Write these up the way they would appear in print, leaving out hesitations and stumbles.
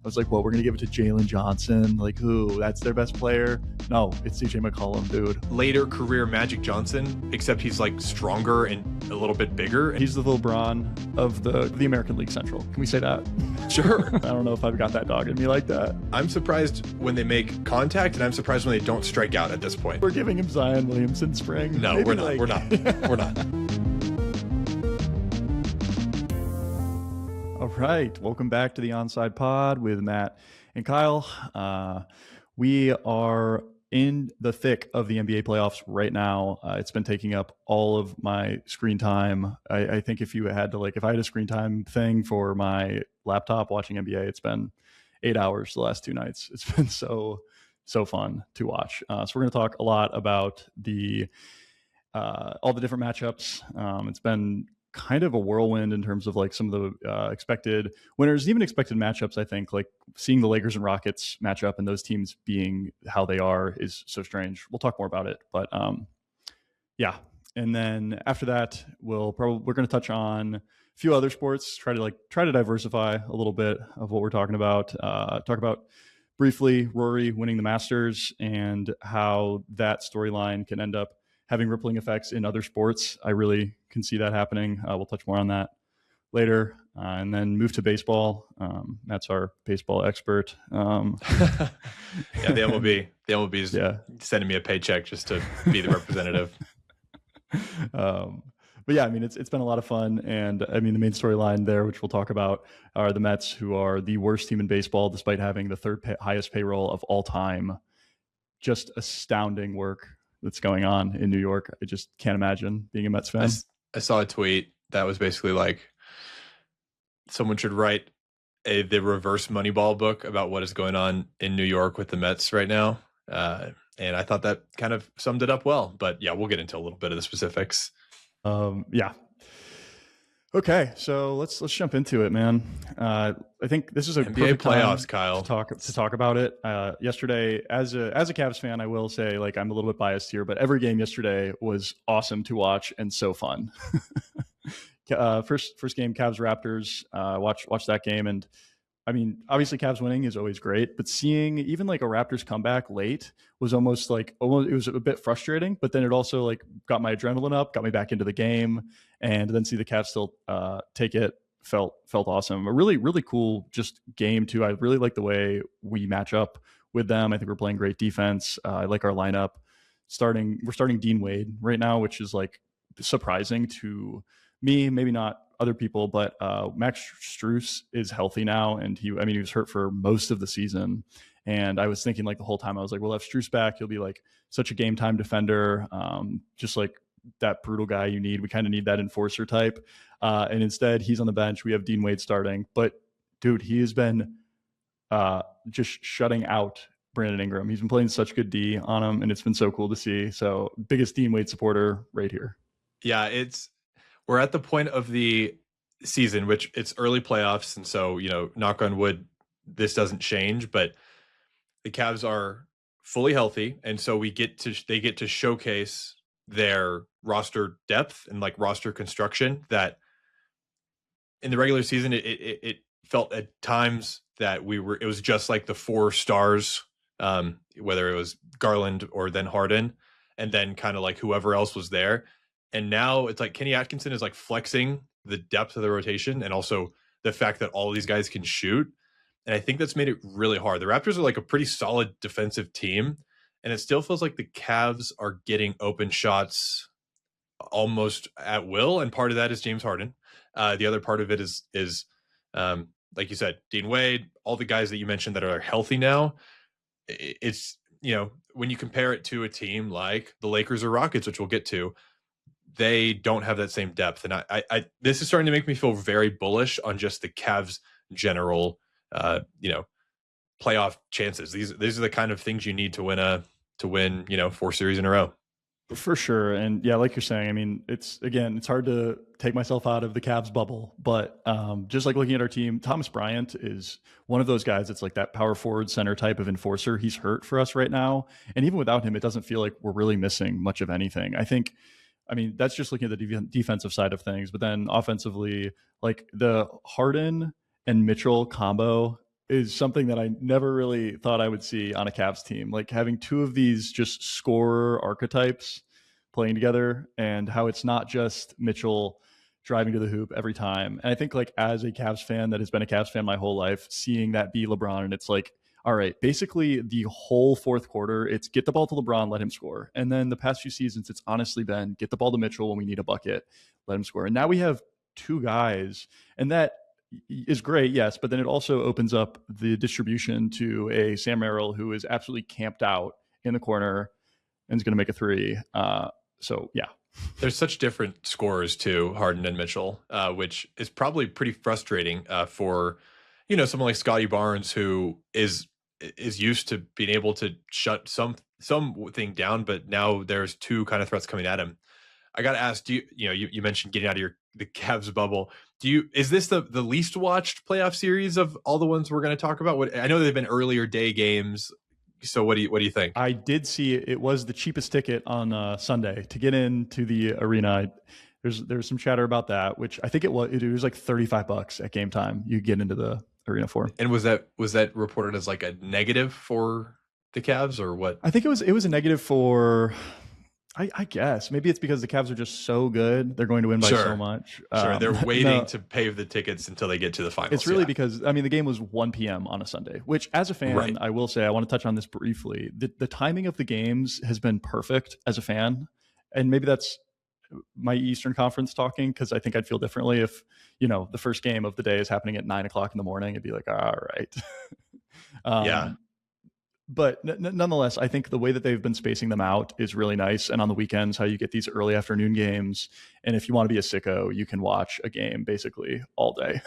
was like, what, we're going to give it to Jalen Johnson? Like, who? That's their best player? No, it's CJ McCollum, dude. Later career Magic Johnson, except he's like stronger and a little bit bigger. He's the LeBron of the American League Central. Can we say that? Sure. I don't know if I've got that dog in me like that. I'm surprised when they make contact, and I'm surprised when they don't strike out at this point. We're giving him Zion Williamson spring. No, Maybe we're not. We're not. We're not. All right. Welcome back to the Onside Pod with Matt and Kyle. We are in the thick of the NBA playoffs right now. It's been taking up all of my screen time. I think if I had a screen time thing for my laptop watching NBA, it's been 8 hours the last 2 nights. It's been so fun to watch. So we're going to talk a lot about all the different matchups. It's been kind of a whirlwind in terms of like some of the expected winners, even expected matchups. I think like seeing the Lakers and Rockets matchup and those teams being how they are is so strange. We'll talk more about it, but yeah. And then after that, we're going to touch on a few other sports, try to diversify a little bit of what we're talking about. Talk about briefly Rory winning the Masters and how that storyline can end up having rippling effects in other sports. I really can see that happening. We'll touch more on that later, and then move to baseball. Matt's our baseball expert. Yeah, the MLB is sending me a paycheck just to be the representative. But yeah, I mean, it's been a lot of fun. And I mean, the main storyline there, which we'll talk about, are the Mets, who are the worst team in baseball, despite having the third highest payroll of all time. Just astounding work that's going on in New York. I just can't imagine being a Mets fan. I saw a tweet that was basically like someone should write the reverse Moneyball book about what is going on in New York with the Mets right now. And I thought that kind of summed it up well. But yeah, we'll get into a little bit of the specifics. Yeah. Okay, so let's jump into it, man. I think this is a NBA perfect playoffs, time Kyle, to talk about it. Yesterday, as a Cavs fan, I will say, like, I'm a little bit biased here, but every game yesterday was awesome to watch and so fun. First game, Cavs Raptors. Watch that game, and I mean, obviously, Cavs winning is always great, but seeing even like a Raptors comeback late was it was a bit frustrating. But then it also like got my adrenaline up, got me back into the game, and then see the Cavs still take it felt awesome. A really, really cool just game too. I really like the way we match up with them. I think we're playing great defense. I like our lineup. We're starting Dean Wade right now, which is like surprising to me, maybe not other people, but Max Strus is healthy now, and he was hurt for most of the season. And I was thinking like the whole time, I was like, we'll have Strus back. He'll be like such a game time defender, just like that brutal guy you need. We kind of need that enforcer type. And instead, he's on the bench. We have Dean Wade starting. But dude, he has been just shutting out Brandon Ingram. He's been playing such good D on him, and it's been so cool to see. So biggest Dean Wade supporter right here. Yeah, we're at the point of the season, which it's early playoffs. And so, knock on wood, this doesn't change, but the Cavs are fully healthy. And so they get to showcase their roster depth and like roster construction that in the regular season, it felt at times that it was just like the 4 stars, whether it was Garland or then Harden, and then kind of like whoever else was there. And now it's like Kenny Atkinson is like flexing the depth of the rotation and also the fact that all of these guys can shoot. And I think that's made it really hard. The Raptors are like a pretty solid defensive team, and it still feels like the Cavs are getting open shots almost at will. And part of that is James Harden. The other part of it is like you said, Dean Wade, all the guys that you mentioned that are healthy now. It's, when you compare it to a team like the Lakers or Rockets, which we'll get to, they don't have that same depth. And I this is starting to make me feel very bullish on just the Cavs general, playoff chances. These are the kind of things you need to win 4 series in a row. For sure. And yeah, like you're saying, I mean, it's hard to take myself out of the Cavs bubble, but just like looking at our team, Thomas Bryant is one of those guys that's like that power forward center type of enforcer. He's hurt for us right now. And even without him, it doesn't feel like we're really missing much of anything. I mean, that's just looking at the defensive side of things. But then offensively, like the Harden and Mitchell combo is something that I never really thought I would see on a Cavs team. Like having two of these just scorer archetypes playing together, and how it's not just Mitchell driving to the hoop every time. And I think like as a Cavs fan that has been a Cavs fan my whole life, seeing that be LeBron, and it's like, all right, basically the whole fourth quarter, it's get the ball to LeBron, let him score. And then the past few seasons, it's honestly been get the ball to Mitchell when we need a bucket, let him score. And now we have two guys, and that is great, yes, but then it also opens up the distribution to a Sam Merrill who is absolutely camped out in the corner and is going to make a three. So yeah, There's such different scorers too, Harden and Mitchell, which is probably pretty frustrating for someone like Scotty Barnes, who is used to being able to shut something down, but now there's two kind of threats coming at him. I got to ask, you mentioned getting out of the Cavs bubble. Is this the least watched playoff series of all the ones we're going to talk about? I know they've been earlier day games. So what do you think? I did see it was the cheapest ticket on Sunday to get into the arena. There's some chatter about that, which I think it was like $35 at game time. You get into the arena for. And was that reported as like a negative for the Cavs or what? I think it was a negative for. I guess maybe it's because the Cavs are just so good; they're going to win by so much. Sure, they're waiting to pay the tickets until they get to the finals. It's really because the game was 1 p.m. on a Sunday, which as a fan, I will say I want to touch on this briefly. The timing of the games has been perfect as a fan, and maybe that's my Eastern Conference talking, because I think I'd feel differently if the first game of the day is happening at 9 o'clock in the morning. It'd be like, all right. Yeah. But nonetheless, I think the way that they've been spacing them out is really nice. And on the weekends, how you get these early afternoon games. And if you want to be a sicko, you can watch a game basically all day.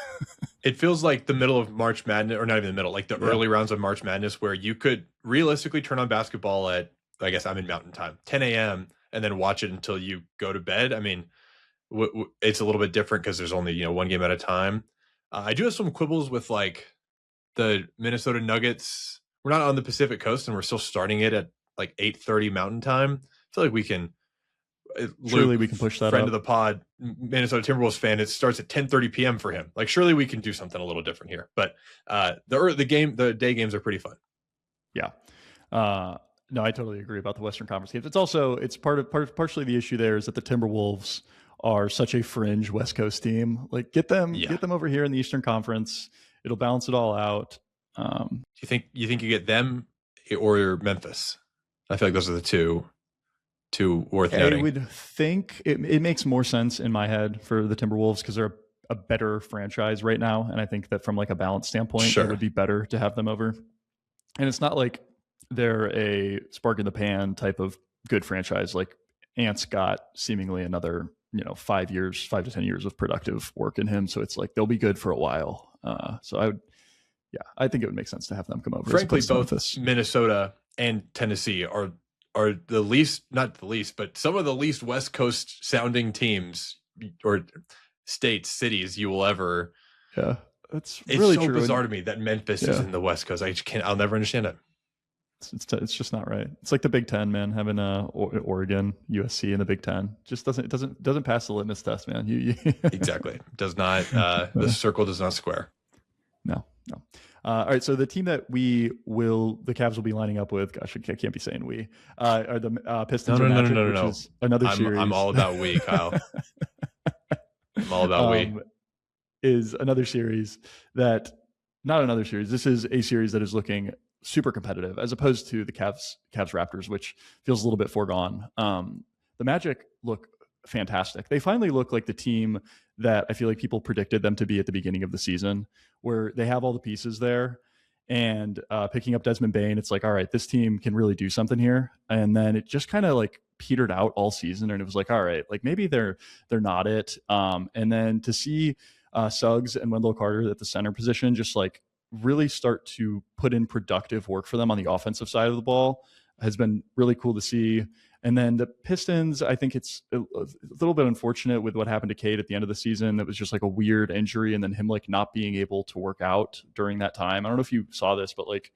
It feels like the middle of March Madness, or not even the middle, like the early rounds of March Madness, where you could realistically turn on basketball at, I guess I'm in Mountain Time, 10 a.m. and then watch it until you go to bed. I mean, it's a little bit different because there's only, one game at a time. I do have some quibbles with like the Minnesota Nuggets. We're not on the Pacific Coast, and we're still starting it at like 8:30 Mountain Time. I feel like we can. Surely we can push that. Friend of the pod, Minnesota Timberwolves fan. It starts at 10:30 p.m. for him. Like, surely we can do something a little different here. But the day games are pretty fun. Yeah. No, I totally agree about the Western Conference games. It's partially the issue there is that the Timberwolves are such a fringe West Coast team. Like, get them over here in the Eastern Conference. It'll balance it all out. Do you think you get them or Memphis? I feel like those are the two worth noting. I would think it makes more sense in my head for the Timberwolves because they're a better franchise right now, and I think that from like a balance standpoint, it would be better to have them over. And it's not like they're a spark in the pan type of good franchise. Like Ant's got seemingly another 5 to 10 years of productive work in him, so it's like they'll be good for a while. So I think it would make sense to have them come over. Frankly, both Minnesota and Tennessee are the least, not the least, but some of the least West Coast sounding teams or cities you will ever. Yeah, it's really so true. Bizarre to me that Memphis is in the West Coast. I'll never understand it. It's just not right. It's like the Big Ten, man. Having Oregon, USC in the Big Ten just doesn't pass the litmus test, man. Exactly, does not. The circle does not square. No. All right, so the team that the Cavs will be lining up with, gosh, I can't be saying we, are the Pistons. No. Which is another series. I'm all about we, Kyle. I'm all about we. Is another series that, not another series, this is a series that is looking super competitive as opposed to the Cavs Raptors, which feels a little bit foregone. The Magic look fantastic. They finally look like the team that I feel like people predicted them to be at the beginning of the season, where they have all the pieces there. And picking up Desmond Bane, it's like, all right, this team can really do something here. And then it just kind of like petered out all season, and it was like, all right, like maybe they're not it. And then to see Suggs and Wendell Carter at the center position just like really start to put in productive work for them on the offensive side of the ball has been really cool to see. And then the Pistons, I think it's a little bit unfortunate with what happened to Cade at the end of the season. That was just like a weird injury, and then him like not being able to work out during that time. I don't know if you saw this, but like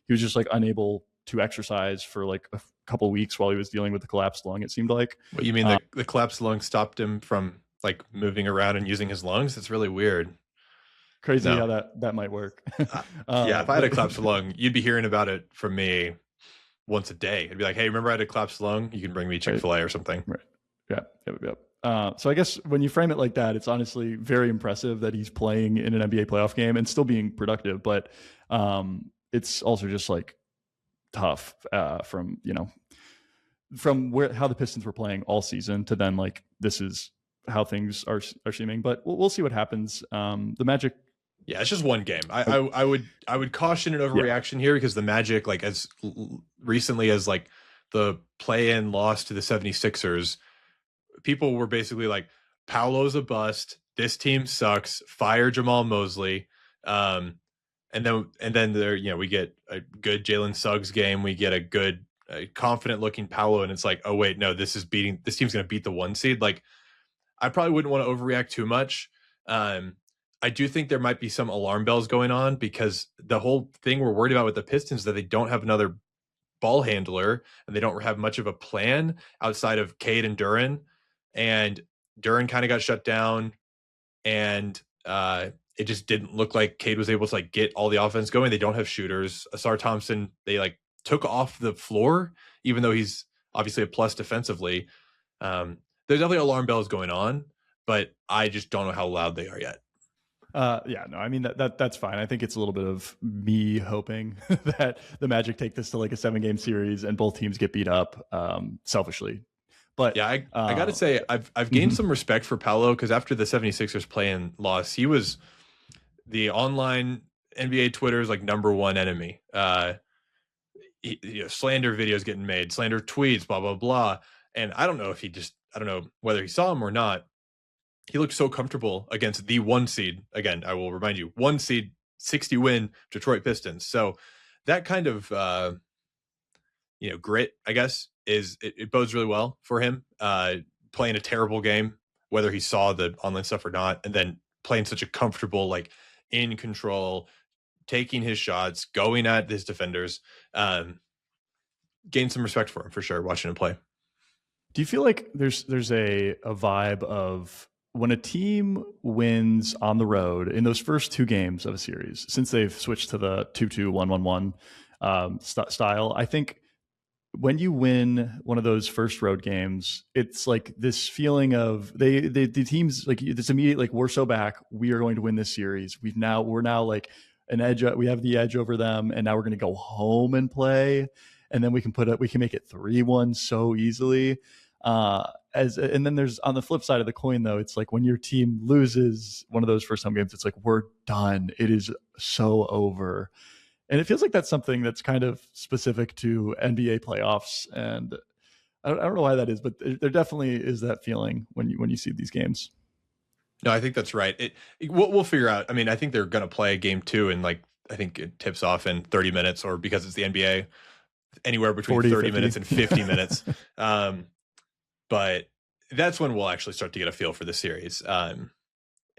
he was just like unable to exercise for like a couple of weeks while he was dealing with the collapsed lung, it seemed like. What you mean the collapsed lung stopped him from like moving around and using his lungs? It's really weird. Crazy how No. that might work. Uh, yeah, if I had a collapsed lung, you'd be hearing about it from me once a day. It'd be like, hey, remember I had a collapsed lung? You can bring me right, Chick-fil-A or something. right, yeah, yep, yep. So I guess when you frame it like that, it's honestly very impressive that he's playing in an NBA playoff game and still being productive. But it's also just like tough from from where how the Pistons were playing all season to then like this is how things are seeming. But we'll see what happens. The Magic, Yeah, it's just one game. I would caution an yeah, overreaction here because the Magic, like as recently as like the play-in loss to the 76ers, people were basically like, Paolo's a bust. This team sucks. Fire Jamal Mosley. Um, and then there, we get a good Jalen Suggs game. We get a good, confident looking Paolo, and it's like, oh wait, no, this team's going to beat the 1 seed. Like, I probably wouldn't want to overreact too much. Um, I do think there might be some alarm bells going on because the whole thing we're worried about with the Pistons is that they don't have another ball handler and they don't have much of a plan outside of Cade and Duran. And Duran kind of got shut down, and it just didn't look like Cade was able to like get all the offense going. They don't have shooters. Asar Thompson, they like took off the floor, even though he's obviously a plus defensively. There's definitely alarm bells going on, but I just don't know how loud they are yet. yeah, no, I mean that's fine. I think it's a little bit of me hoping that the Magic take this to like a 7-game series and both teams get beat up selfishly. But Yeah, I got to say, I've gained some respect for Paolo because after the 76ers play-in loss, he was the online NBA Twitter's like number one enemy. Slander videos getting made, slander tweets, blah, blah, blah. And I don't know if I don't know whether he saw him or not. He looked so comfortable against the 1 seed. Again, I will remind you, 1 seed, 60 win Detroit Pistons. So that kind of, grit, I guess, it bodes really well for him. Playing a terrible game, whether he saw the online stuff or not, and then playing such a comfortable, like in control, taking his shots, going at his defenders. Gain some respect for him for sure. Watching him play. do you feel like there's a vibe of when a team wins on the road in those first 2 games of a series, since they've switched to the 2-2, 1-1-1 style? I think when you win one of those first road games, it's like this feeling of the teams like this immediate like we're so back, we are going to win this series. We're now like an edge. We have the edge over them, and now we're going to go home and play, and then we can make it 3-1 so easily. And then there's on the flip side of the coin though, it's like when your team loses one of those first home games, it's like we're done. It is so over. And it feels like that's something that's kind of specific to NBA playoffs. And I don't know why that is, but there definitely is that feeling when you see these games. No, I think that's right. We'll figure out. I mean, I think they're going to play game 2, and like I think it tips off in 30 minutes, or because it's the NBA, anywhere between 40, 30 50. minutes and 50 minutes. But that's when we'll actually start to get a feel for the series. And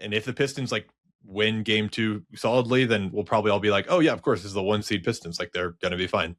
if the Pistons like win game 2 solidly, then we'll probably all be like, oh yeah, of course, this is the 1 seed Pistons. Like they're going to be fine.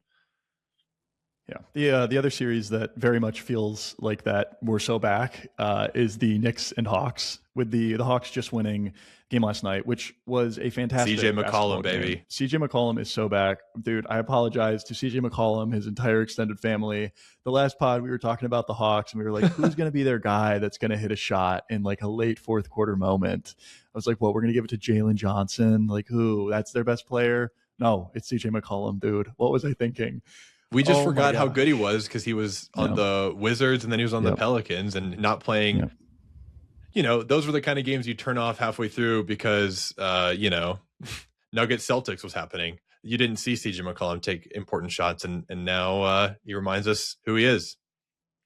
Yeah. The other series that very much feels like that we're so back is the Knicks and Hawks, with the Hawks just winning game last night, which was a fantastic CJ McCollum, game. baby. CJ McCollum is so back. Dude, I apologize to CJ McCollum, his entire extended family. The last pod we were talking about the Hawks and we were like, who's going to be their guy that's going to hit a shot in like a late fourth quarter moment? I was like, well, we're going to give it to Jalen Johnson. Like who? That's their best player? No, it's CJ McCollum, dude. What was I thinking? We just forgot how good he was because he was on the Wizards and then he was on the Pelicans and not playing. Yep. Those were the kind of games you turn off halfway through because, Nuggets Celtics was happening. You didn't see CJ McCollum take important shots, and now he reminds us who he is.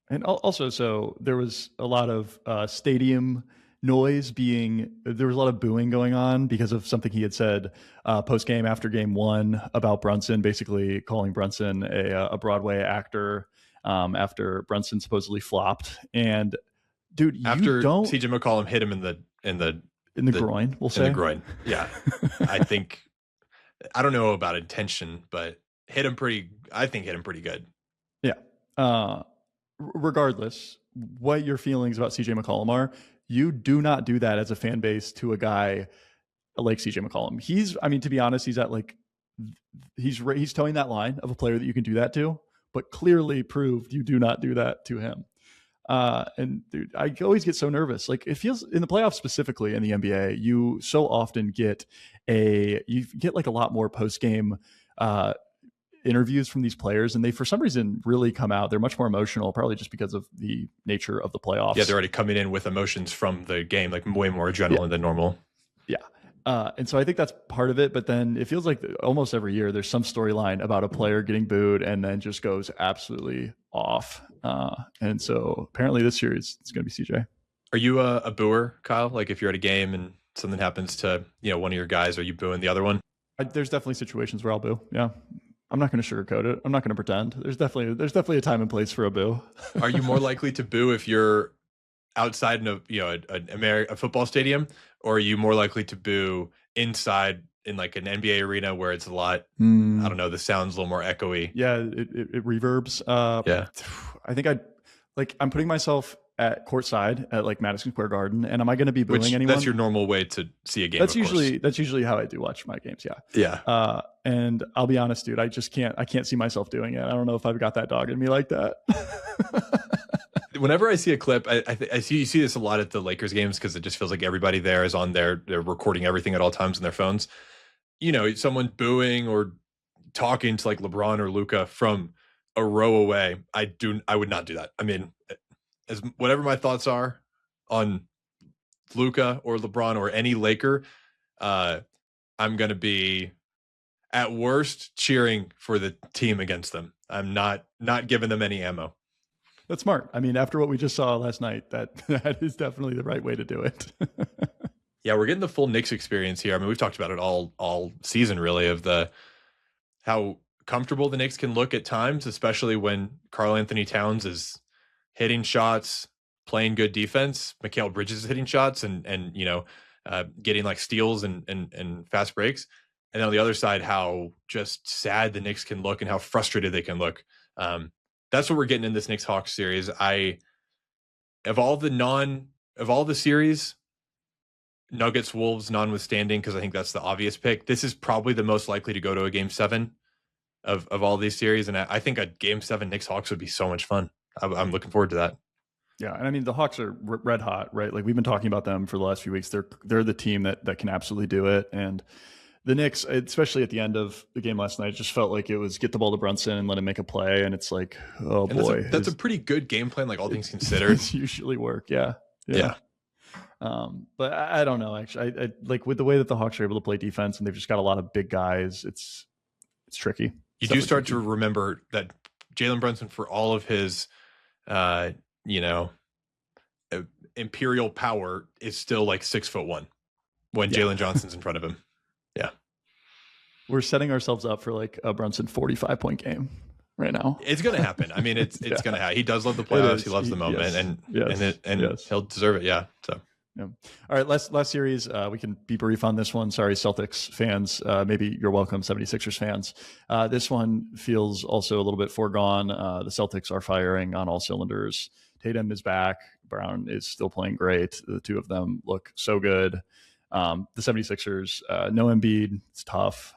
And also, so there was a lot of stadium noise there was a lot of booing going on because of something he had said post game after game 1 about Brunson, basically calling Brunson a Broadway actor after Brunson supposedly flopped. And dude, after CJ McCollum hit him in the groin, we'll say in the groin. Yeah, I think I don't know about intention, but I think hit him pretty good. Yeah. Regardless, what your feelings about CJ McCollum are, you do not do that as a fan base to a guy like CJ McCollum. I mean, to be honest, he's at like he's towing that line of a player that you can do that to, but clearly proved you do not do that to him. And dude, I always get so nervous. Like it feels in the playoffs specifically in the NBA, you so often get like a lot more post game interviews from these players, and they for some reason really come out. They're much more emotional, probably just because of the nature of the playoffs. Yeah, they're already coming in with emotions from the game, like way more adrenaline than normal. Yeah. And so I think that's part of it. But then it feels like almost every year there's some storyline about a player getting booed and then just goes absolutely off. And so apparently this series it's going to be CJ. Are you a booer, Kyle? Like if you're at a game and something happens to one of your guys, are you booing the other one? There's definitely situations where I'll boo. Yeah. I'm not going to sugarcoat it. I'm not going to pretend. There's definitely a time and place for a boo. Are you more likely to boo if you're outside in a football stadium, or are you more likely to boo inside in like an NBA arena where it's a lot, I don't know, the sound's a little more echoey? Yeah, it reverbs. Yeah. I think I'm putting myself at courtside at like Madison Square Garden, and am I going to be booing anyone? That's your normal way to see a game. That's usually how I do watch my games. Yeah. Yeah. And I'll be honest, dude, I can't see myself doing it. I don't know if I've got that dog in me like that. Whenever I see a clip, I see this a lot at the Lakers games because it just feels like everybody there is on they're recording everything at all times on their phones. Someone booing or talking to like LeBron or Luka from a row away. I would not do that. I mean, as whatever my thoughts are on Luka or LeBron or any Laker, I'm going to be at worst cheering for the team against them. I'm not giving them any ammo. That's smart. I mean, after what we just saw last night, that is definitely the right way to do it. Yeah, we're getting the full Knicks experience here. I mean, we've talked about it all season, really, of how comfortable the Knicks can look at times, especially when Karl Anthony Towns is hitting shots, playing good defense. Mikal Bridges is hitting shots and getting like steals and fast breaks. And then on the other side, how just sad the Knicks can look and how frustrated they can look. That's what we're getting in this Knicks Hawks series. Of all the series, Nuggets Wolves notwithstanding, because I think that's the obvious pick, this is probably the most likely to go to a Game 7 of all these series. And I think a Game 7 Knicks Hawks would be so much fun. I'm looking forward to that. Yeah, and I mean the Hawks are red hot, right? Like we've been talking about them for the last few weeks. They're the team that can absolutely do it. And the Knicks, especially at the end of the game last night, just felt like it was get the ball to Brunson and let him make a play. And it's like, oh boy, that's a pretty good game plan, like all things considered. It's usually work, yeah. But I don't know. Actually, I like with the way that the Hawks are able to play defense, and they've just got a lot of big guys. It's tricky. You do start to remember that Jalen Brunson, for all of his, imperial power, is still like 6'1" when Jalen Johnson's in front of him. Yeah. We're setting ourselves up for like a Brunson 45-point game right now. It's going to happen. I mean, it's going to happen. He does love the playoffs. He loves the moment, and he'll deserve it. Yeah. So. Yeah. All right. Last series. We can be brief on this one. Sorry, Celtics fans. Maybe you're welcome, 76ers fans. This one feels also a little bit foregone. The Celtics are firing on all cylinders. Tatum is back. Brown is still playing great. The two of them look so good. The 76ers, no Embiid. It's tough.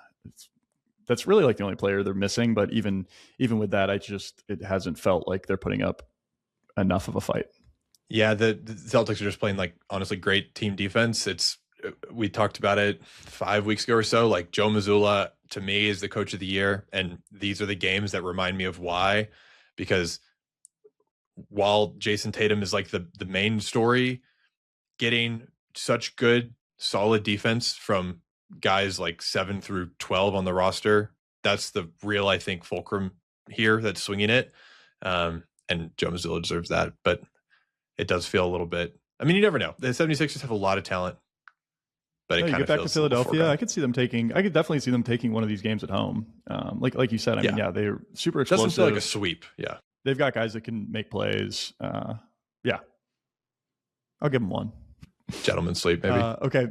That's really like the only player they're missing. But even with that, it hasn't felt like they're putting up enough of a fight. Yeah, the Celtics are just playing like honestly great team defense. We talked about it 5 weeks ago or so. Like Joe Mazzulla to me is the coach of the year, and these are the games that remind me of why. Because while Jason Tatum is like the main story, getting such good solid defense from guys like 7 through 12 on the roster, that's the real, I think, fulcrum here that's swinging it. And Joe Mazzulla deserves that, but it does feel a little bit, I mean, you never know. The 76ers have a lot of talent, but it kind of get back to Philadelphia. I could definitely see them taking one of these games at home. Like you said, I mean, they're super explosive. Doesn't feel like a sweep. Yeah. They've got guys that can make plays. I'll give them one. Gentleman's sweep, maybe. Okay.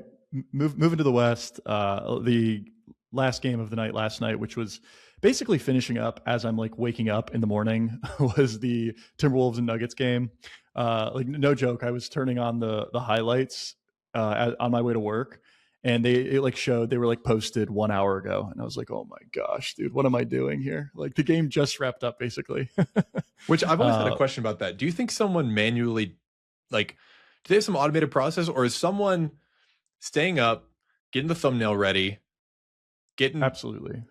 Moving to the West, the last game of the night last night, which was basically finishing up as I'm like waking up in the morning, was the Timberwolves and Nuggets game. Like no joke, I was turning on the highlights on my way to work, and it like showed they were like posted 1 hour ago, and I was like, oh my gosh, dude, what am I doing here? Like the game just wrapped up basically. Which I've always had a question about that. Do you think someone manually, like, do they have some automated process, or is someone staying up, getting the thumbnail ready, getting? Absolutely.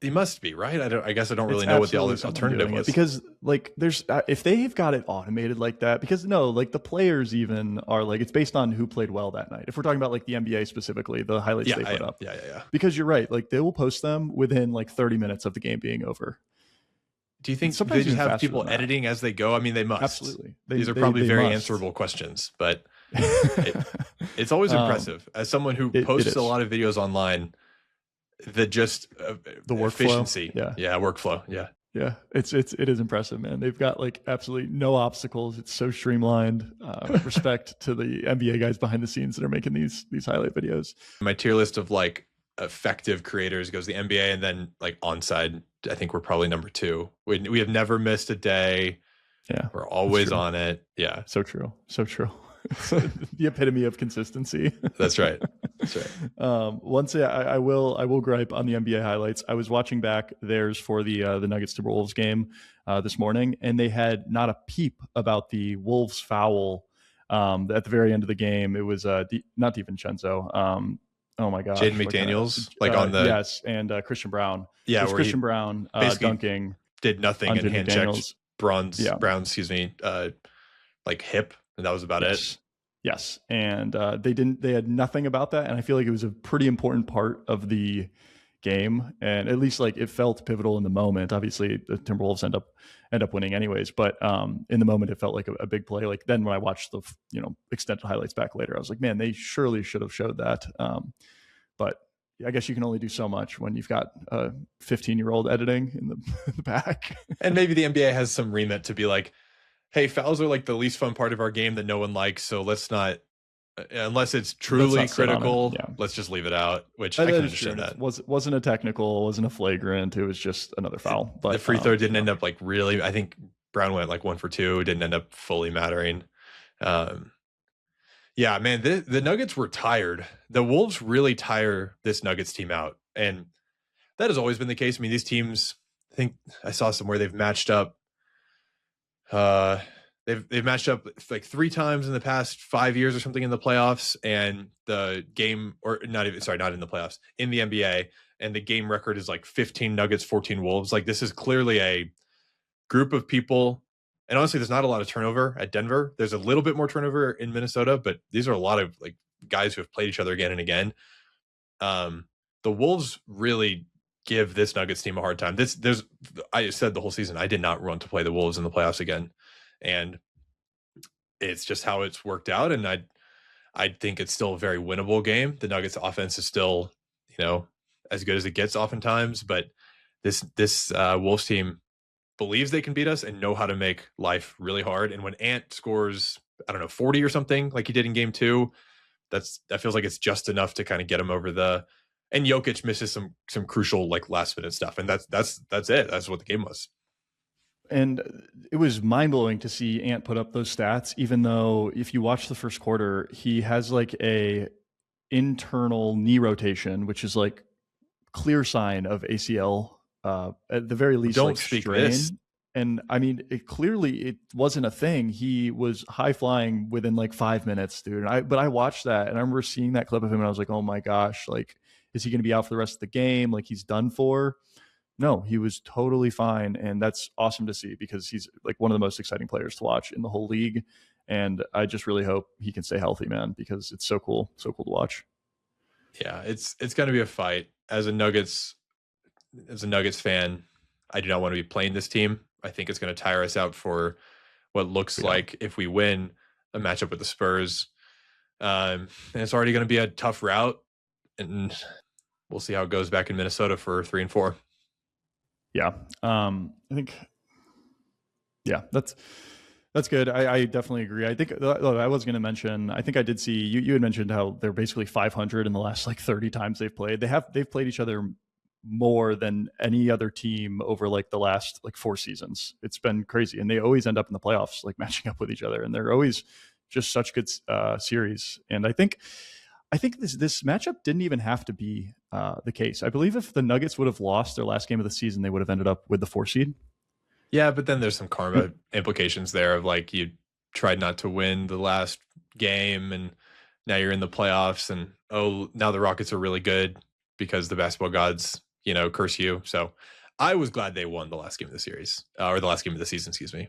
He must be, right. I guess I don't really It's know what the absolutely someone alternative doing it, was. because like there's if they've got it automated like that, because no, like the players even are like, it's based on who played well that night. If we're talking about like the NBA specifically, the highlights they put up. Yeah. Because you're right, like they will post them within like 30 minutes of the game being over. Do you think sometimes they just even have faster people than that. editing as they go? I mean, they must. Absolutely. These are probably they very must. answerable questions, but it's always impressive. As someone who posts a lot of videos online, the workflow. efficiency. Yeah, workflow. Yeah, it is impressive, man. They've got like absolutely no obstacles. It's so streamlined. Respect to the NBA guys behind the scenes that are making these highlight videos. My tier list of like effective creators goes the NBA, and then like onside, I think we're probably number 2. We have never missed a day. Yeah, we're always on it. Yeah, so true. The epitome of consistency. That's right. Once I will gripe on the NBA highlights. I was watching back theirs for the Nuggets Timberwolves game this morning, and they had not a peep about the Wolves foul at the very end of the game. It was not DiVincenzo. Oh my gosh, Jaden McDaniels, on the yes, and Christian Brown. Yeah, where Christian Brown dunking did nothing and hand checked Brown's like hip, and that was about it. Yes, and they had nothing about that, and I feel like it was a pretty important part of the game, and at least like it felt pivotal in the moment. Obviously, the Timberwolves end up winning anyways, but in the moment, it felt like a big play. Like then when I watched the extended highlights back later, I was like, man, they surely should have showed that. But I guess you can only do so much when you've got a 15-year-old editing in the back. And maybe the NBA has some remit to be like, hey, fouls are like the least fun part of our game that no one likes, so let's not, unless it's truly critical, let's just leave it out, which I can understand that. It wasn't a technical, wasn't a flagrant, it was just another foul. But the free throw didn't end up like really, I think Brown went like 1 for 2, didn't end up fully mattering. Yeah, man, the Nuggets were tired. The Wolves really tire this Nuggets team out, and that has always been the case. I mean, these teams, I think I saw somewhere they've matched up. They've matched up like 3 times in the past 5 years or something in the playoffs, and the game, or not in the playoffs, in the NBA, and the game record is like 15 Nuggets, 14 Wolves. Like this is clearly a group of people. And honestly, there's not a lot of turnover at Denver. There's a little bit more turnover in Minnesota, but these are a lot of like guys who have played each other again and again. The Wolves really give this Nuggets team a hard time. I said the whole season, I did not want to play the Wolves in the playoffs again. And it's just how it's worked out. And I think it's still a very winnable game. The Nuggets offense is still, as good as it gets oftentimes, but this Wolves team believes they can beat us and know how to make life really hard. And when Ant scores, 40 or something like he did in game 2, that feels like it's just enough to kind of get him over and Jokic misses some crucial like last minute stuff. And that's it. That's what the game was. And it was mind blowing to see Ant put up those stats, even though if you watch the first quarter, he has like a internal knee rotation, which is like clear sign of ACL, at the very least. Don't like speak strain. this. And I mean, it wasn't a thing. He was high flying within like 5 minutes, dude. But I watched that, and I remember seeing that clip of him, and I was like, oh my gosh, like, is he going to be out for the rest of the game? Like he's done for? No, he was totally fine. And that's awesome to see, because he's like one of the most exciting players to watch in the whole league. And I just really hope he can stay healthy, man, because it's so cool to watch. Yeah, it's going to be a fight. As a Nuggets fan, I do not want to be playing this team. I think it's going to tire us out for what looks like, if we win, a matchup with the Spurs. And it's already going to be a tough route, and we'll see how it goes back in Minnesota for 3 and 4. Yeah. I think, that's good. I definitely agree. I think I was going to mention, I think I did see you had mentioned how they're basically 500 in the last like 30 times they've played. They've played each other more than any other team over like the last like 4 seasons. It's been crazy. And they always end up in the playoffs, like matching up with each other. And they're always just such good series. And I think I think this matchup didn't even have to be the case. I believe if the Nuggets would have lost their last game of the season, they would have ended up with the 4 seed. Yeah, but then there's some karma implications there of like you tried not to win the last game and now you're in the playoffs and now the Rockets are really good because the basketball gods, curse you. So I was glad they won the last game of the series or the last game of the season, excuse me.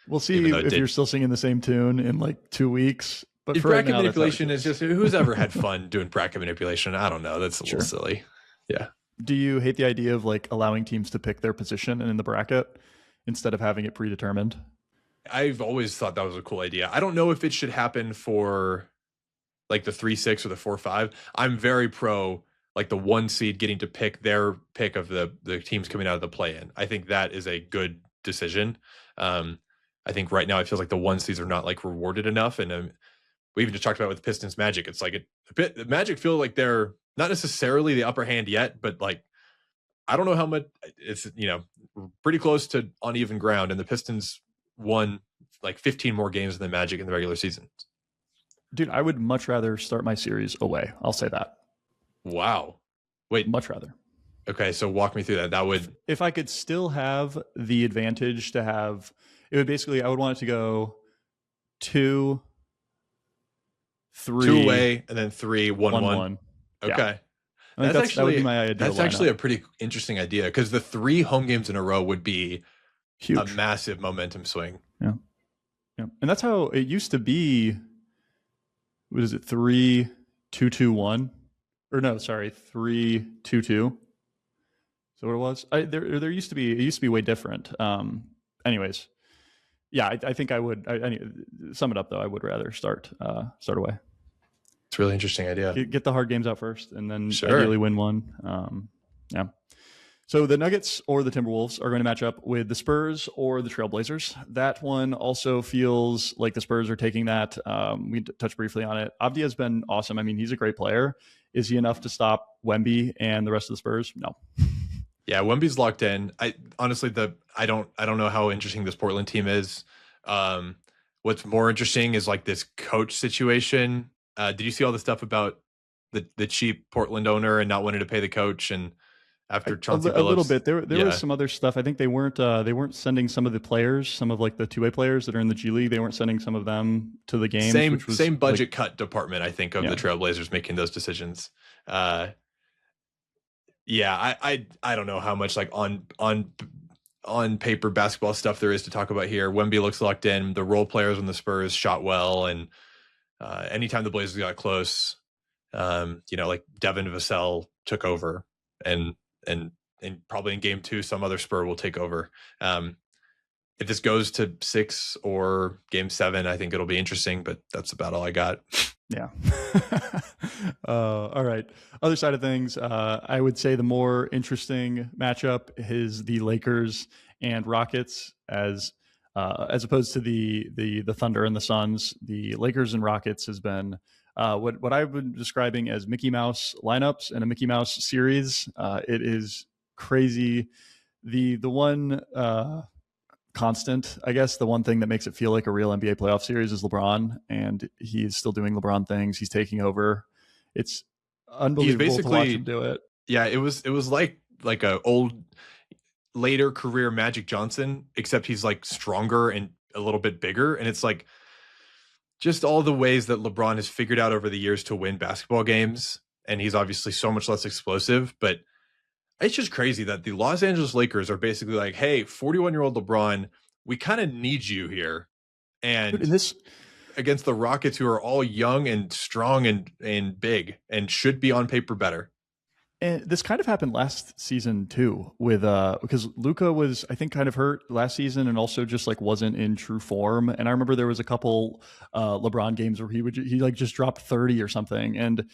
We'll see if you're still singing the same tune in like 2 weeks. But if bracket manipulation is just who's ever had fun doing bracket manipulation, I don't know. That's a little silly. Yeah. Do you hate the idea of like allowing teams to pick their position in the bracket instead of having it predetermined? I've always thought that was a cool idea. I don't know if it should happen for like the 3-6 or the 4-5. I'm very pro like the 1 seed getting to pick their pick of the teams coming out of the play-in. I think that is a good decision. I think right now it feels like the 1 seeds are not like rewarded enough, and we even just talked about with Pistons Magic. It's like the Magic feel like they're not necessarily the upper hand yet, but like I don't know how much it's pretty close to uneven ground, and the Pistons won like 15 more games than the Magic in the regular season. Dude, I would much rather start my series away. I'll say that. Wow. Wait. Much rather. Okay, so walk me through that. That would... If I could still have the advantage to have... It would basically... I would want it to go 2, 3... 2 away, and then 3, 1-1. Okay. Yeah. That would be my ideal That's lineup. actually a pretty interesting idea, because the 3 home games in a row would be huge. A massive momentum swing. Yeah. And that's how it used to be. What is it? 3-2-2-1? Or no, sorry, 3-2-2. So what it was? There used to be. It used to be way different. Anyways, yeah, I think I would. Sum it up though. I would rather start away. It's a really interesting idea. Get the hard games out first, and then ideally win one. Yeah. So the Nuggets or the Timberwolves are going to match up with the Spurs or the Trailblazers. That one also feels like the Spurs are taking that. We touched briefly on it. Avdia has been awesome. I mean, he's a great player. Is he enough to stop Wemby and the rest of the Spurs? No. Yeah, Wemby's locked in. I honestly, I don't know how interesting this Portland team is. What's more interesting is like this coach situation. Did you see all the stuff about the cheap Portland owner and not wanting to pay the coach and after Chauncey Billups? A little bit. There was some other stuff. I think they weren't sending some of the players, some of like the 2-way players that are in the G League. They weren't sending some of them to the games. Same budget cut department, I think, of the Trailblazers making those decisions. I don't know how much like on paper basketball stuff there is to talk about here. Wemby looks locked in. The role players on the Spurs shot well, and anytime the Blazers got close, like Devin Vassell took over, and probably in game 2, some other Spur will take over. If this goes to 6 or game 7, I think it'll be interesting, but that's about all I got. Yeah. All right. Other side of things, I would say the more interesting matchup is the Lakers and Rockets as opposed to the Thunder and the Suns. The Lakers and Rockets has been what I've been describing as Mickey Mouse lineups and a Mickey Mouse series. It is crazy. The one constant, I guess, the one thing that makes it feel like a real NBA playoff series is LeBron, and he's still doing LeBron things. He's taking over. It's unbelievable to watch him do it. Yeah, it was like a old later career Magic Johnson, except he's like stronger and a little bit bigger, and it's like just all the ways that LeBron has figured out over the years to win basketball games, and he's obviously so much less explosive, but it's just crazy that the Los Angeles Lakers are basically like, hey, 41-year-old LeBron, we kind of need you here. And this against the Rockets, who are all young and strong and big and should be on paper better. And this kind of happened last season too, with because Luka was, I think, kind of hurt last season and also just like wasn't in true form. And I remember there was a couple LeBron games where he like just dropped 30 or something, and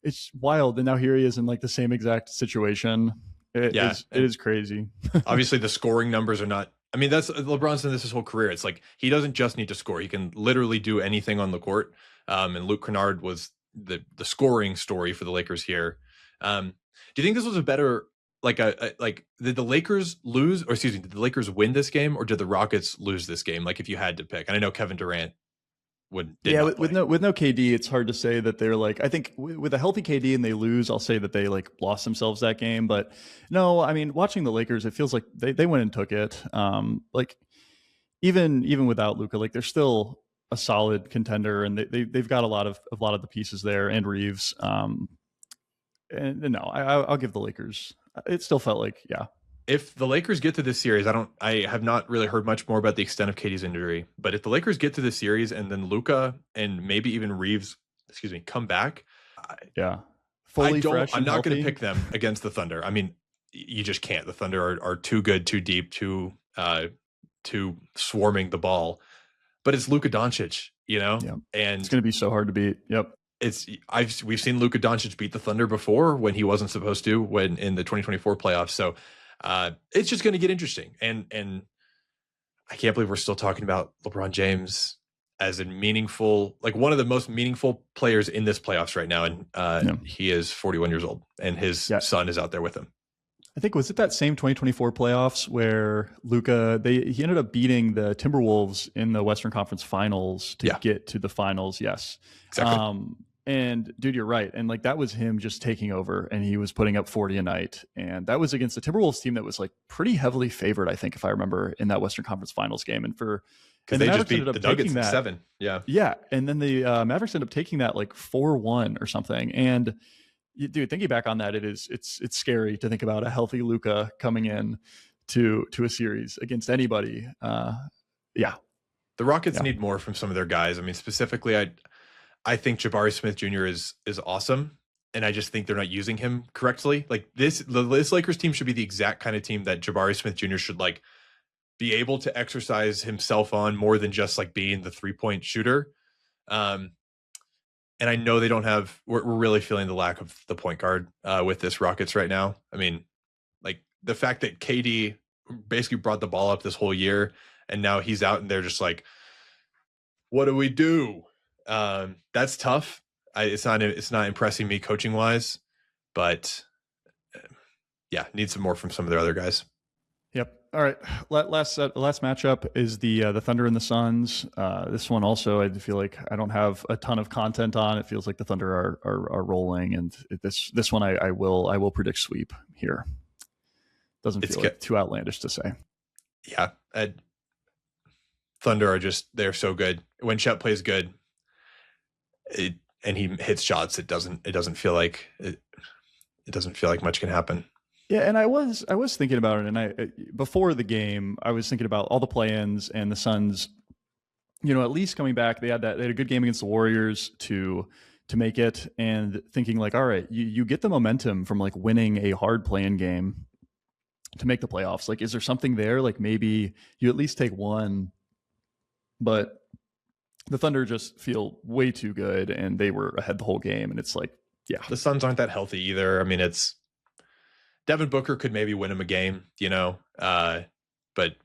it's wild. And now here he is in like the same exact situation. It is crazy. Obviously, the scoring numbers are not. I mean, that's LeBron's done this his whole career. It's like he doesn't just need to score; he can literally do anything on the court. And Luke Kennard was the scoring story for the Lakers here. Do you think this was a better did the Lakers lose, or did the Lakers win this game, or did the Rockets lose this game? Like, if you had to pick, and I know Kevin Durant would did Yeah, not play. with no KD, it's hard to say that they're like. I think with a healthy KD and they lose, I'll say that they like lost themselves that game. But no, I mean, watching the Lakers, it feels like they went and took it. Like even without Luca, like they're still a solid contender, and they've got a lot of the pieces there, and Reeves. And no, I'll give the Lakers. It still felt like If the Lakers get to this series, I have not really heard much more about the extent of KD's injury, but if the Lakers get to this series and then Luca and maybe even Reeves, come back, yeah, fully fresh. I'm and not going to healthy. pick them against the Thunder. I mean, you just can't. The Thunder are too good, too deep, too swarming the ball. But it's Luka Doncic, Yeah, it's and going to be so hard to beat. Yep. We've seen Luka Doncic beat the Thunder before when he wasn't supposed to, when in the 2024 playoffs. So it's just going to get interesting, and I can't believe we're still talking about LeBron James as a meaningful, like one of the most meaningful players in this playoffs right now, and he is 41 years old, and his son is out there with him. I think was it that same 2024 playoffs where Luka he ended up beating the Timberwolves in the Western Conference Finals to get to the finals. Yes, exactly. And dude, you're right. And like that was him just taking over, and he was putting up 40 a night. And that was against the Timberwolves team that was like pretty heavily favored, I think, if I remember, in that Western Conference Finals game. And because they just beat the Nuggets in 7. Yeah, and then the Mavericks ended up taking that like 4-1 or something. And dude, thinking back on that, it's scary to think about a healthy Luka coming in to a series against anybody. Yeah, the Rockets need more from some of their guys. I mean, specifically, I think Jabari Smith Jr. is awesome, and I just think they're not using him correctly. Like this Lakers team should be the exact kind of team that Jabari Smith Jr. should like be able to exercise himself on more than just like being the 3-point shooter. And I know they don't have. We're really feeling the lack of the point guard with this Rockets right now. I mean, like the fact that KD basically brought the ball up this whole year, and now he's out, and they're just like, "What do we do?" That's tough. It's not impressing me coaching wise, but yeah, need some more from some of their other guys. Yep. All right. Last matchup is the Thunder and the Suns. This one also, I feel like I don't have a ton of content on. It feels like the Thunder are rolling, and this one I will predict sweep here. Doesn't feel like too outlandish to say. Yeah, Thunder are they're so good. When Chet plays good, and he hits shots, it doesn't feel like much can happen. Yeah, and I was thinking about it, and before the game, I was thinking about all the play-ins and the Suns. At least coming back, they had a good game against the Warriors to make it, and thinking like, all right, you get the momentum from like winning a hard play-in game to make the playoffs. Like, is there something there? Like maybe you at least take one, but the Thunder just feel way too good, and they were ahead the whole game, and it's like, yeah, the Suns aren't that healthy either. I mean, it's Devin Booker could maybe win him a game, but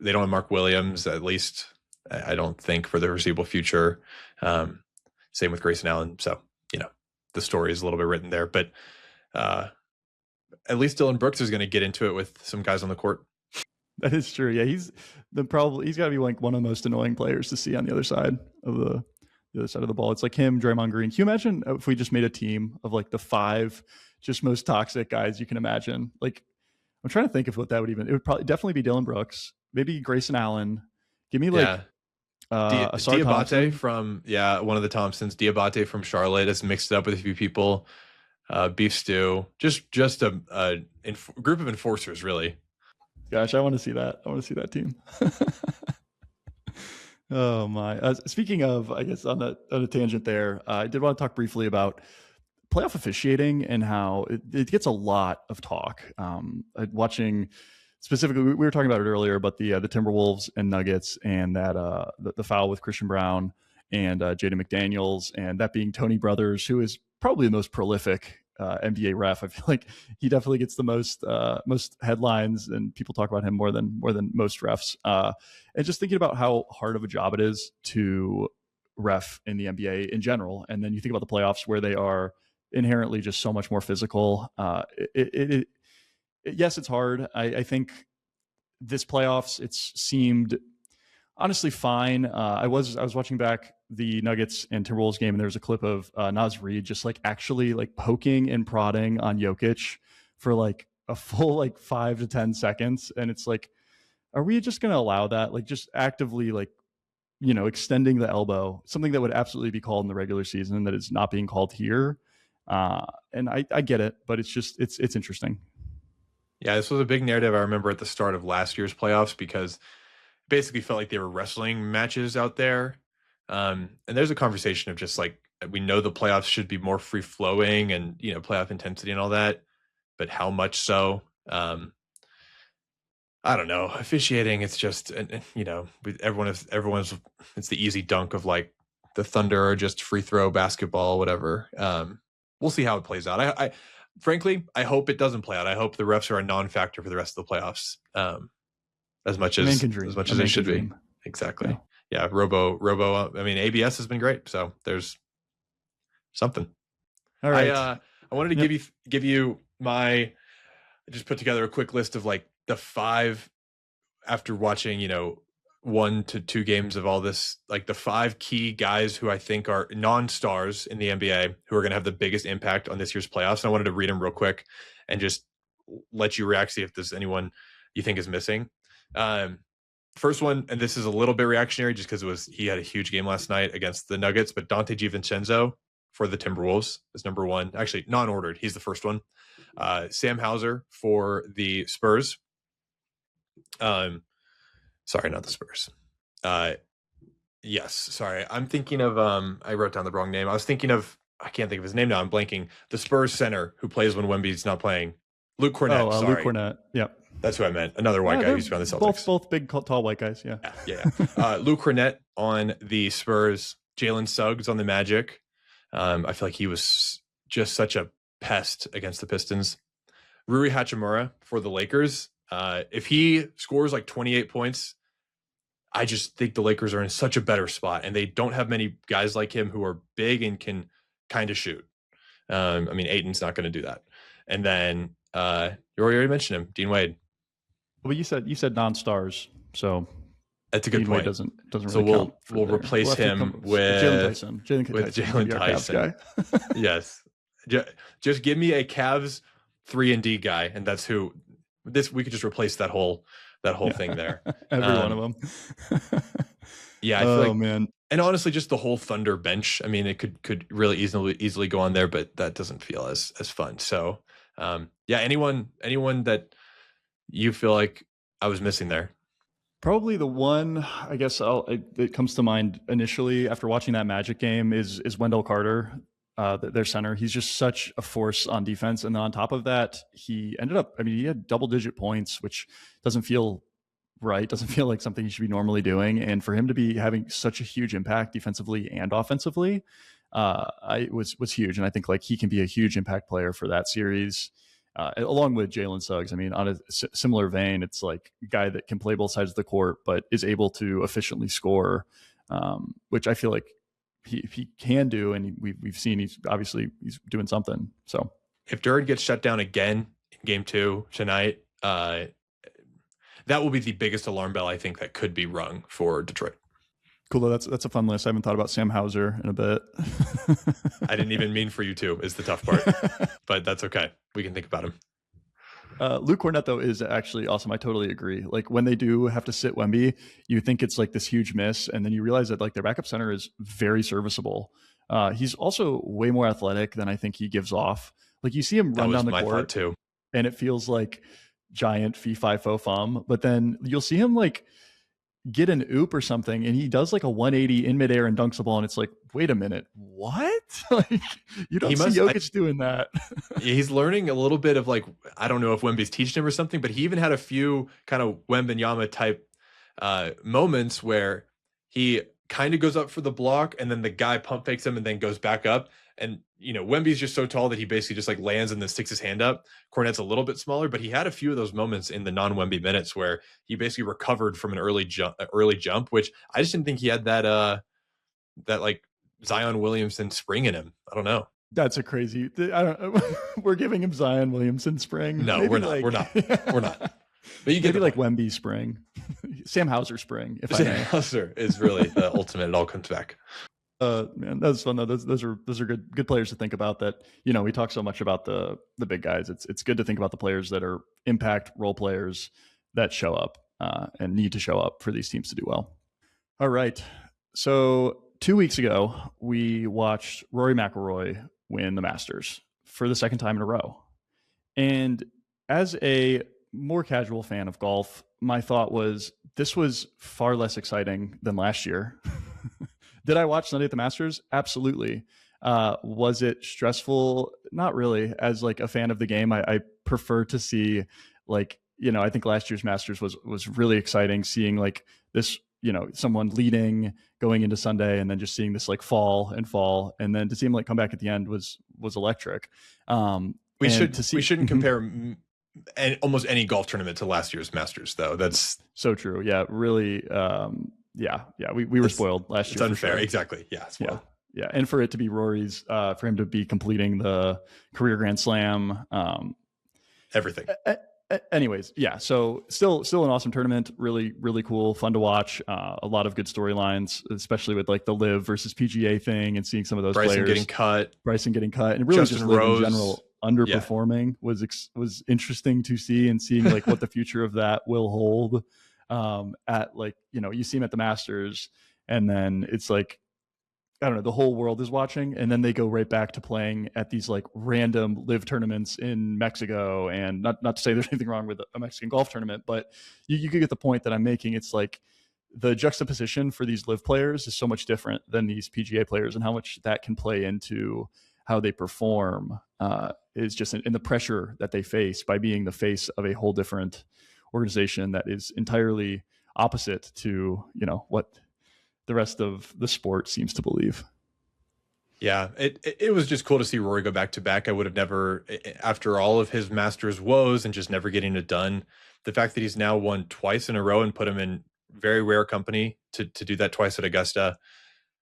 they don't have Mark Williams, at least I don't think, for the foreseeable future. Same with Grayson Allen. So, the story is a little bit written there, but at least Dylan Brooks is going to get into it with some guys on the court. That is true. Yeah, he's got to be like one of the most annoying players to see on the other side of the ball. It's like him, Draymond Green. Can you imagine if we just made a team of like the 5 just most toxic guys you can imagine? Like, I'm trying to think of what that would even. It would probably definitely be Dylan Brooks, maybe Grayson Allen. Give me like Diabate from one of the Thompsons. Diabate from Charlotte has mixed it up with a few people. Beef stew, just a group of enforcers, really. Gosh, I want to see that. I want to see that team. Oh my! Speaking of, I guess on a tangent there, I did want to talk briefly about playoff officiating and how it gets a lot of talk. Watching specifically, we were talking about it earlier, but the Timberwolves and Nuggets, and that the foul with Christian Brown and Jaden McDaniels, and that being Tony Brothers, who is probably the most prolific NBA ref. I feel like he definitely gets the most headlines, and people talk about him more than most refs. And just thinking about how hard of a job it is to ref in the NBA in general, and then you think about the playoffs where they are inherently just so much more physical. Yes, it's hard. I think this playoffs, it's seemed Honestly, fine. I was watching back the Nuggets and Timberwolves game, and there was a clip of Naz Reid just like actually like poking and prodding on Jokic for like a full like 5 to 10 seconds, and it's like, are we just going to allow that? Like, just actively like, extending the elbow, something that would absolutely be called in the regular season that is not being called here. And I get it, but it's interesting. Yeah, this was a big narrative I remember at the start of last year's playoffs because it basically felt like they were wrestling matches out there. And there's a conversation of just like we know the playoffs should be more free flowing and playoff intensity and all that, but how much so? I don't know. Officiating, it's just everyone's it's the easy dunk of like the Thunder or just free throw basketball, whatever. We'll see how it plays out. I frankly, I hope it doesn't play out. I hope the refs are a non-factor for the rest of the playoffs. As much A man as can dream. as much A as man it can should be. dream. Exactly. Yeah, Robo. I mean, ABS has been great, so there's something. All right. I wanted to give you my. I just put together a quick list of like the 5 after watching 1 to 2 games of all this, like the 5 key guys who I think are non-stars in the NBA who are going to have the biggest impact on this year's playoffs. And I wanted to read them real quick and just let you react, see if there's anyone you think is missing. First one, and this is a little bit reactionary just because he had a huge game last night against the Nuggets, but Dante DiVincenzo for the Timberwolves is number 1. Actually, non-ordered. He's the first one. Sam Hauser for the Spurs. Sorry, not the Spurs. Yes, sorry. I'm thinking of I wrote down the wrong name. I was thinking of, I can't think of his name now. I'm blanking. The Spurs center who plays when Wemby's not playing. Luke Cornett. Sorry. Luke Cornett. Yep. That's who I meant. Another white guy who's on the Celtics. Both big, tall white guys. Yeah. Luke Cornett on the Spurs. Jalen Suggs on the Magic. I feel like he was just such a pest against the Pistons. Rui Hachimura for the Lakers. If he scores like 28 points, I just think the Lakers are in such a better spot, and they don't have many guys like him who are big and can kind of shoot. I mean, Ayton's not going to do that. And then you already mentioned him, Dean Wade. Well, you said non-stars, so that's a good Dean point. Wade doesn't so really count. We'll replace him with Jalen Tyson. Yes, just give me a Cavs 3-and-D guy, and that's who. We could just replace that whole thing there. Every one of them. Yeah, I feel like, man. And honestly, just the whole Thunder bench. I mean, it could really easily go on there, but that doesn't feel as fun. So, yeah, anyone that you feel like I was missing there? Probably the one, I guess, it comes to mind initially after watching that Magic game is Wendell Carter, their center. He's just such a force on defense. And then on top of that, he had double-digit points, which doesn't feel right. Doesn't feel like something he should be normally doing. And for him to be having such a huge impact defensively and offensively, was huge. And I think like he can be a huge impact player for that series. Along with Jalen Suggs. I mean, on a similar vein, it's like a guy that can play both sides of the court, but is able to efficiently score, which I feel like he can do. And we've seen he's doing something. So if Durant gets shut down again in game 2 tonight, that will be the biggest alarm bell I think that could be rung for Detroit. Cool. That's a fun list. I haven't thought about Sam Hauser in a bit. I didn't even mean for you to, is the tough part, but that's okay. We can think about him. Luke Cornett, though, is actually awesome. I totally agree. Like when they do have to sit Wemby, you think it's like this huge miss, and then you realize that like their backup center is very serviceable. He's also way more athletic than I think he gives off. Like you see him run down the court too, and it feels like giant fee fi fo fum. But then you'll see him like get an oop or something, and he does like a 180 in midair and dunks the ball, and it's like, wait a minute, what? Like you don't see Jokic doing that. He's learning a little bit of like, I don't know if Wemby's teaching him or something, but he even had a few kind of Wembanyama type moments where he kind of goes up for the block and then the guy pump fakes him and then goes back up. And, Wemby's just so tall that he basically just like lands and then sticks his hand up. Cornette's a little bit smaller, but he had a few of those moments in the non-Wemby minutes where he basically recovered from an early jump, which I just didn't think he had that like Zion Williamson spring in him. I don't know. That's a crazy. We're giving him Zion Williamson spring. No, we're not. We're not. But you get maybe like Wemby spring. Sam Hauser spring, if I Sam may. Hauser is really the ultimate. It all comes back. Man, that's fun though. Those are good players to think about. That we talk so much about the big guys. It's good to think about the players that are impact role players that show up and need to show up for these teams to do well. All right, so 2 weeks ago we watched Rory McIlroy win the Masters for the second time in a row, and as a more casual fan of golf, my thought was this was far less exciting than last year. Did I watch Sunday at the Masters? Absolutely. Was it stressful? Not really. As like a fan of the game, I prefer to see like I think last year's Masters was really exciting. Seeing like this someone leading going into Sunday, and then just seeing this like fall, and then to see him like come back at the end was electric. We shouldn't compare almost any golf tournament to last year's Masters, though. That's so true. Yeah, really. Yeah. We were spoiled last year. It's unfair. Sure. Exactly. Yeah. Spoiled. Yeah. And for it to be Rory's, for him to be completing the career Grand Slam, everything. Anyways, yeah. So still an awesome tournament. Really, really cool, fun to watch. A lot of good storylines, especially with like the Live versus PGA thing, and seeing some of those Bryson players getting cut, and really Justin just Live Rose in general underperforming was interesting to see, and seeing like what the future of that will hold. At like you see him at the Masters, and then it's like I don't know, the whole world is watching, and then they go right back to playing at these like random Live tournaments in Mexico. And not to say there's anything wrong with a Mexican golf tournament, but you could get the point that I'm making. It's like the juxtaposition for these Live players is so much different than these PGA players, and how much that can play into how they perform is just in the pressure that they face by being the face of a whole different organization that is entirely opposite to what the rest of the sport seems to believe. Yeah, it was just cool to see Rory go back to back. I would have never, after all of his Masters woes and just never getting it done, the fact that he's now won twice in a row and put him in very rare company to do that twice at Augusta.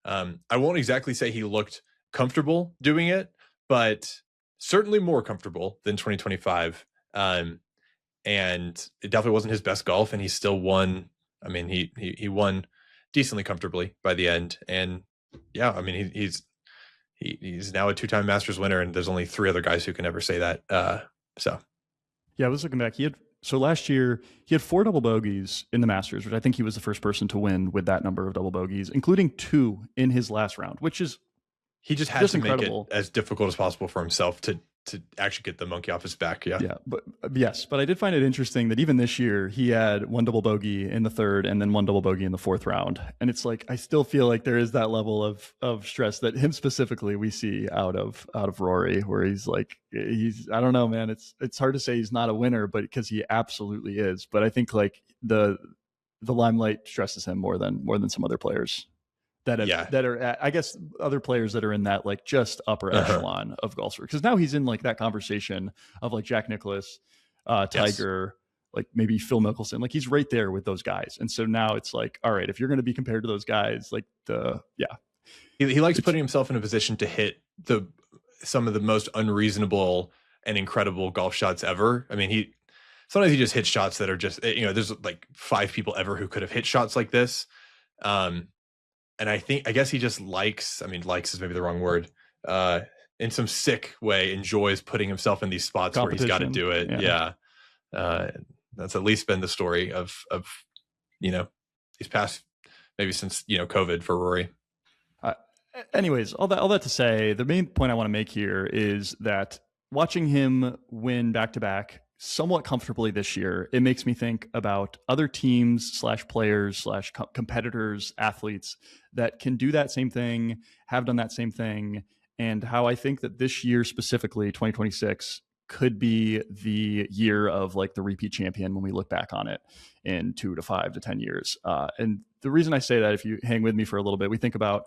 I won't exactly say he looked comfortable doing it, but certainly more comfortable than 2025. And it definitely wasn't his best golf, and he still won. I mean, he won decently comfortably by the end. And yeah, I mean, he's now a two-time Masters winner, and there's only 3 other guys who can ever say that. So yeah, I was looking back. So last year he had 4 double bogeys in the Masters, which I think he was the first person to win with that number of double bogeys, including 2 in his last round, which is he just had to incredible. Make it as difficult as possible for himself to actually get the monkey off his back. Yeah. But I did find it interesting that even this year he had 1 double bogey in the 3rd and then 1 double bogey in the 4th round. And it's like, I still feel like there is that level of stress that him specifically we see out of Rory, where he's like, I don't know, man. It's hard to say he's not a winner, but because he absolutely is. But I think like the limelight stresses him more than some other players that are I guess other players that are in that like just upper echelon of golfers, because now he's in like that conversation of like Jack Nicklaus, Tiger, like maybe Phil Mickelson, like he's right there with those guys. And so now it's like, all right, if you're going to be compared to those guys, like he likes putting himself in a position to hit some of the most unreasonable and incredible golf shots ever. I mean, sometimes he just hits shots that are just, there's like 5 people ever who could have hit shots like this. And I guess he just likes is maybe the wrong word, in some sick way, enjoys putting himself in these spots where he's got to do it. Yeah. That's at least been the story of these past, maybe since, COVID for Rory. Anyways, all that to say, the main point I want to make here is that watching him win back-to-back somewhat comfortably this year, it makes me think about other teams / players / competitors, athletes that can do that same thing, have done that same thing, and how I think that this year specifically, 2026, could be the year of like the repeat champion when we look back on it in 2 to 5 to 10 years. And the reason I say that, if you hang with me for a little bit, we think about,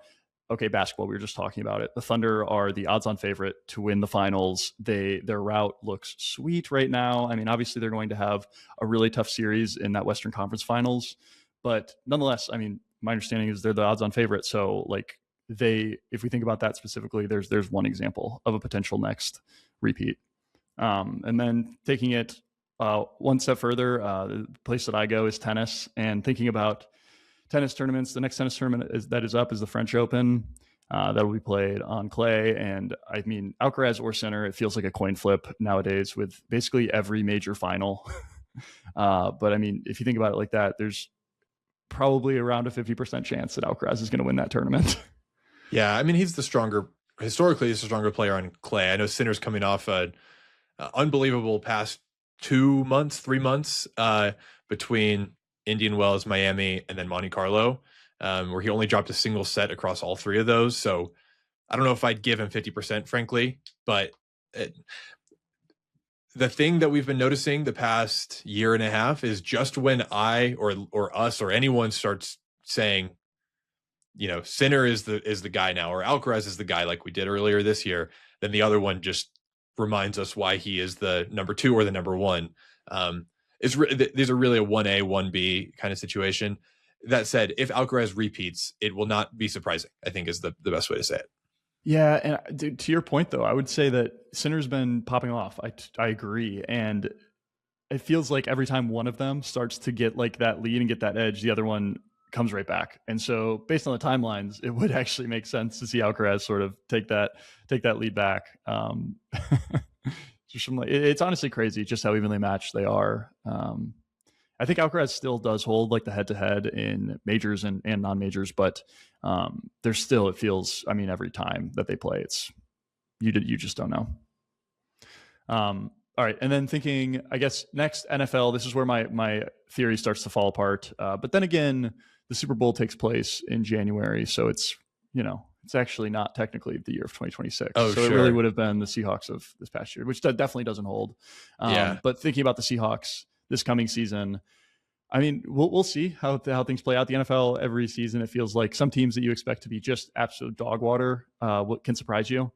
okay, basketball, we were just talking about it. The Thunder are the odds-on favorite to win the finals. Their route looks sweet right now. I mean, obviously they're going to have a really tough series in that Western Conference Finals, but nonetheless, I mean, my understanding is they're the odds-on favorite. So like if we think about that specifically, there's one example of a potential next repeat. And then taking it one step further, the place that I go is tennis. And thinking about tennis tournaments, the next tennis tournament that is up is the French Open. That will be played on clay. And I mean, Alcaraz or Sinner, it feels like a coin flip nowadays with basically every major final. But I mean, if you think about it like that, there's probably around a 50% chance that Alcaraz is going to win that tournament. Yeah, I mean, historically, he's a stronger player on clay. I know Sinner's coming off a unbelievable past 2 months, 3 months between Indian Wells, Miami, and then Monte Carlo, where he only dropped a single set across all three of those. So I don't know if I'd give him 50%, frankly, but the thing that we've been noticing the past year and a half is just when I or us or anyone starts saying, Sinner is the guy now, or Alcaraz is the guy like we did earlier this year, then the other one just reminds us why he is the number two or the number one. These are really a 1A, 1B kind of situation. That said, if Alcaraz repeats, it will not be surprising, I think is the best way to say it. Yeah, and to your point, though, I would say that Sinner's been popping off. I agree, and it feels like every time one of them starts to get like that lead and get that edge, the other one comes right back. And so, based on the timelines, it would actually make sense to see Alcaraz sort of take that lead back. It's honestly crazy just how evenly matched they are. I think Alcaraz still does hold like the head-to-head in majors and non-majors, but there's still, it feels, I mean, every time that they play, it's you just don't know. All right, and then thinking, I guess next NFL, this is where my theory starts to fall apart. But then again, the Super Bowl takes place in January, so it's it's actually not technically the year of 2026. Oh, so sure. It really would have been the Seahawks of this past year, which definitely doesn't hold. Yeah. But thinking about the Seahawks this coming season, I mean, we'll see how things play out. The NFL every season, it feels like some teams that you expect to be just absolute dog water, what can surprise you.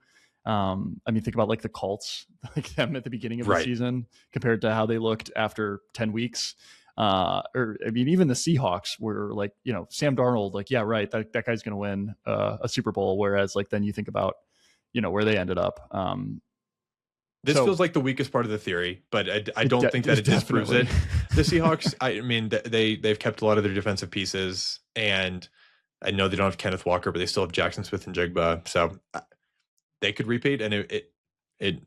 I mean, think about like the Colts, like them at the beginning of the season compared to how they looked after 10 weeks. Or I mean, even the Seahawks were like, Sam Darnold, like, yeah, right, that guy's going to win a Super Bowl. Whereas like then you think about, where they ended up. This feels like the weakest part of the theory, but I don't think that it disproves it. The Seahawks, I mean, they've kept a lot of their defensive pieces, and I know they don't have Kenneth Walker, but they still have Jackson Smith and Jigba, so they could repeat, and it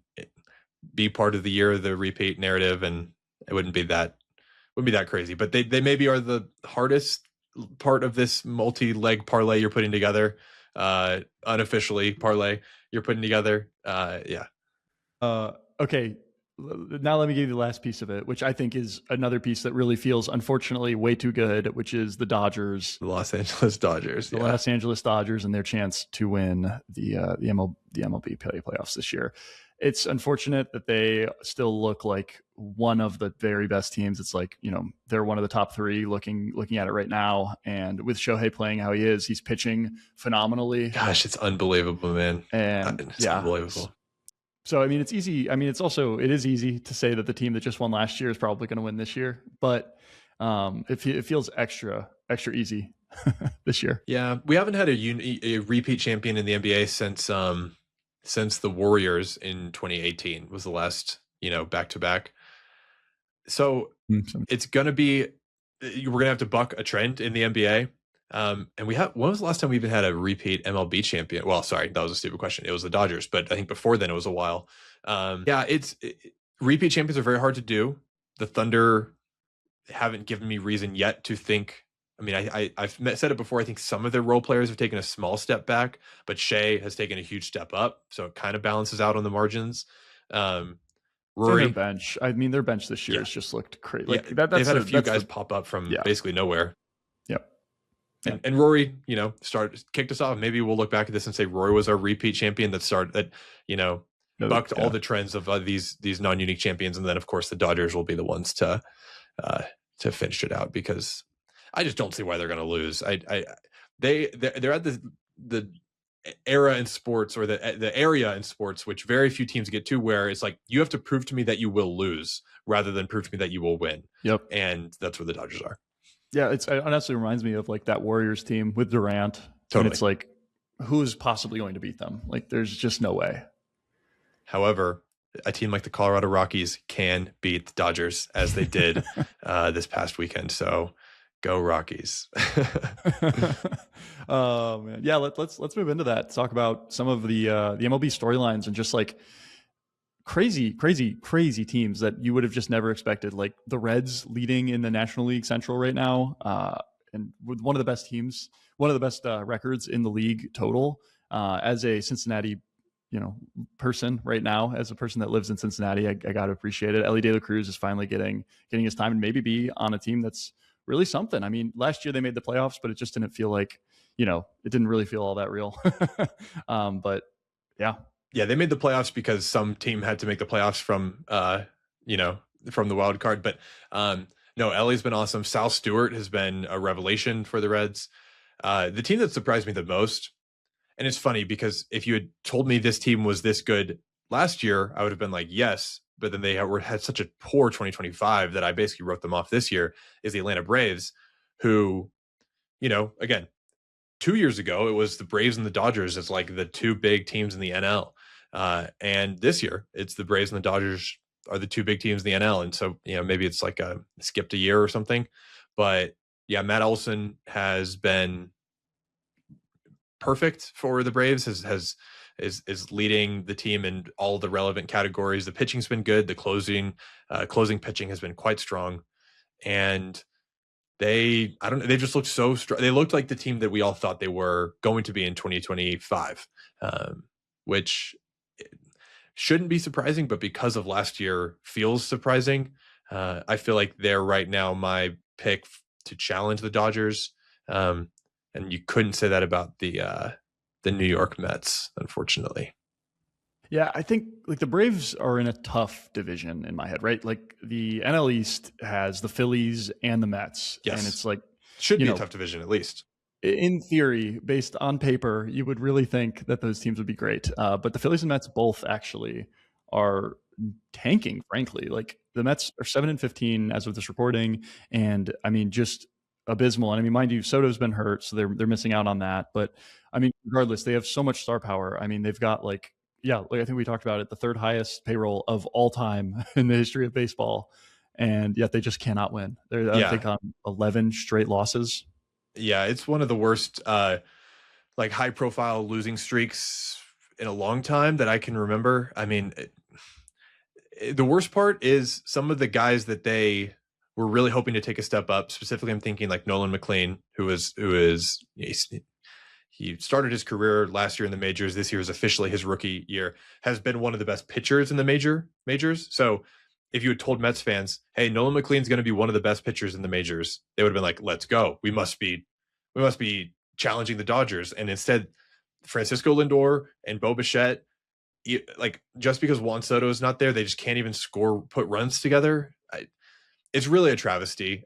be part of the year of the repeat narrative, and it wouldn't be that crazy. But they maybe are the hardest part of this multi-leg parlay you're putting together, unofficially parlay you're putting together. Yeah. Okay, now let me give you the last piece of it, which I think is another piece that really feels, unfortunately, way too good, which is the Dodgers. The Los Angeles Dodgers. The Los Angeles Dodgers and their chance to win the MLB playoffs this year. It's unfortunate that they still look like one of the very best teams. It's like, they're one of the top three looking at it right now. And with Shohei playing how he is, he's pitching phenomenally. Gosh, it's unbelievable, man. And it's unbelievable. So, I mean, it's easy. I mean, it is easy to say that the team that just won last year is probably going to win this year, but it feels extra easy this year. Yeah, we haven't had a repeat champion in the NBA since the Warriors in 2018 was the last, back-to-back. So it's going to be, we're going to have to buck a trend in the NBA. And when was the last time we even had a repeat MLB champion? Well, sorry, that was a stupid question. It was the Dodgers, but I think before then it was a while. Repeat champions are very hard to do. The Thunder haven't given me reason yet to think. I mean, I've said it before. I think some of their role players have taken a small step back, but Shea has taken a huge step up. So it kind of balances out on the margins. Rory, their bench. I mean, their bench this year has just looked crazy. Like, they've had a few guys pop up from basically nowhere. Yep. And Rory, kicked us off. Maybe we'll look back at this and say Rory was our repeat champion bucked all the trends of these non-unique champions. And then, of course, the Dodgers will be the ones to finish it out, because I just don't see why they're going to lose. They're at the era in sports, or the area in sports, which very few teams get to, where it's like you have to prove to me that you will lose rather than prove to me that you will win. Yep. And that's where the Dodgers are. Yeah, it honestly reminds me of like that Warriors team with Durant. Totally. And it's like, who is possibly going to beat them? Like, there's just no way. However, a team like the Colorado Rockies can beat the Dodgers as they did this past weekend. So go Rockies. Oh man, yeah. Let's move into that. Talk about some of the MLB storylines and just like crazy teams that you would have just never expected. Like the Reds leading in the National League Central right now, and with one of the best teams, one of the best records in the league total. As a Cincinnati, person right now, as a person that lives in Cincinnati, I got to appreciate it. Ellie De La Cruz is finally getting his time and maybe be on a team that's really something. I mean, last year they made the playoffs, but it just didn't feel like, it didn't really feel all that real. But yeah, Yeah, they made the playoffs because some team had to make the playoffs from you know, from the wild card. But no, Ellie's been awesome. Sal Stewart has been a revelation for the Reds. The team that surprised me the most, and it's funny because if you had told me this team was this good last year, I would have been like, yes. But then they had such a poor 2025 that I basically wrote them off this year, is the Atlanta Braves, who, again, 2 years ago, it was the Braves and the Dodgers as like the two big teams in the NL. And this year, it's the Braves and the Dodgers are the two big teams in the NL. And so, maybe it's like skipped a year or something. But yeah, Matt Olson has been perfect for the Braves, is leading the team in all the relevant categories. The pitching's been good. The closing pitching has been quite strong. And I don't know, they just looked so strong. They looked like the team that we all thought they were going to be in 2025, which shouldn't be surprising, but because of last year feels surprising. I feel like they're right now my pick to challenge the Dodgers. And you couldn't say that about the New York Mets, unfortunately. yeah, I think like the Braves are in a tough division in my head, right? Like the NL East has the Phillies and the Mets, and Yes, it's like, should you be a know, tough division at least. in theory, based on paper, you would really think that those teams would be great. But the Phillies and Mets both actually are tanking, frankly. Like the Mets are 7-15 as of this recording, and I mean, just abysmal. And I mean, mind you, Soto's been hurt, so they're missing out on that. But I mean, regardless, they have so much star power. I mean, they've got like, yeah, like I think we talked about it, the third highest payroll of all time in the history of baseball, and yet they just cannot win. They're I Yeah, think on 11 straight losses. yeah, it's one of the worst like high profile losing streaks in a long time that I can remember. I mean, the worst part is some of the guys that they were really hoping to take a step up. Specifically, I'm thinking like Nolan McLean, he started his career last year in the majors. This year is officially his rookie year. Has been one of the best pitchers in the majors. So if you had told Mets fans, "Hey, Nolan McLean's going to be one of the best pitchers in the majors," they would have been like, "Let's go. We must be challenging the Dodgers." And instead, Francisco Lindor and Bo Bichette, like just because Juan Soto is not there, they just can't even put runs together. It's really a travesty.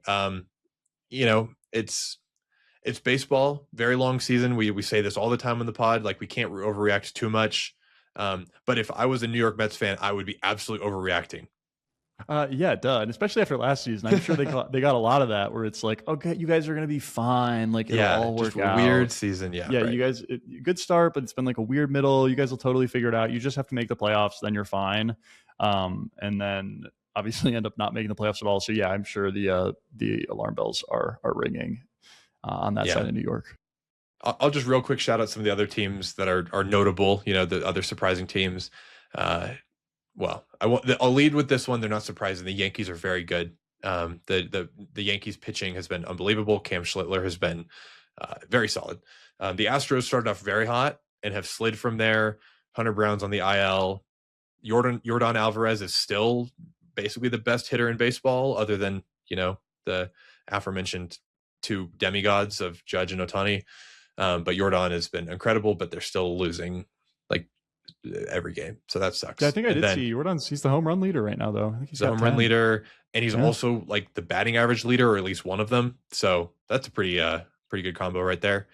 It's baseball, very long season. We say this all the time on the pod, like we can't overreact too much. But if I was a New York Mets fan, I would be absolutely overreacting. Yeah, duh. And especially after last season, I'm sure they got a lot of that where it's like, okay, you guys are gonna be fine. Like it'll Yeah, all just work weird out. season. Yeah, Yeah, right. you guys, good start, but it's been like a weird middle. You guys will totally figure it out. You just have to make the playoffs, then you're fine. And then obviously end up not making the playoffs at all. So yeah, I'm sure the alarm bells are ringing on that side Yeah. of New York. I'll just real quick shout out some of the other teams that are notable. The other surprising teams. Uh, well, I'll lead with this one. They're not surprising. The Yankees are very good. The Yankees pitching has been unbelievable. Cam Schlittler has been very solid. The Astros started off very hot and have slid from there. Hunter Brown's on the IL. Jordan Alvarez is still basically the best hitter in baseball, other than the aforementioned two demigods of Judge and Otani. But Jordan has been incredible, but they're still losing like every game, so that Yeah, I sucks. think I And did then see he's the home run leader right now, though. I think he's he's a got home run 10. leader, and he's Yeah. also like the batting average leader, or at least one of them. So that's a pretty good combo right there.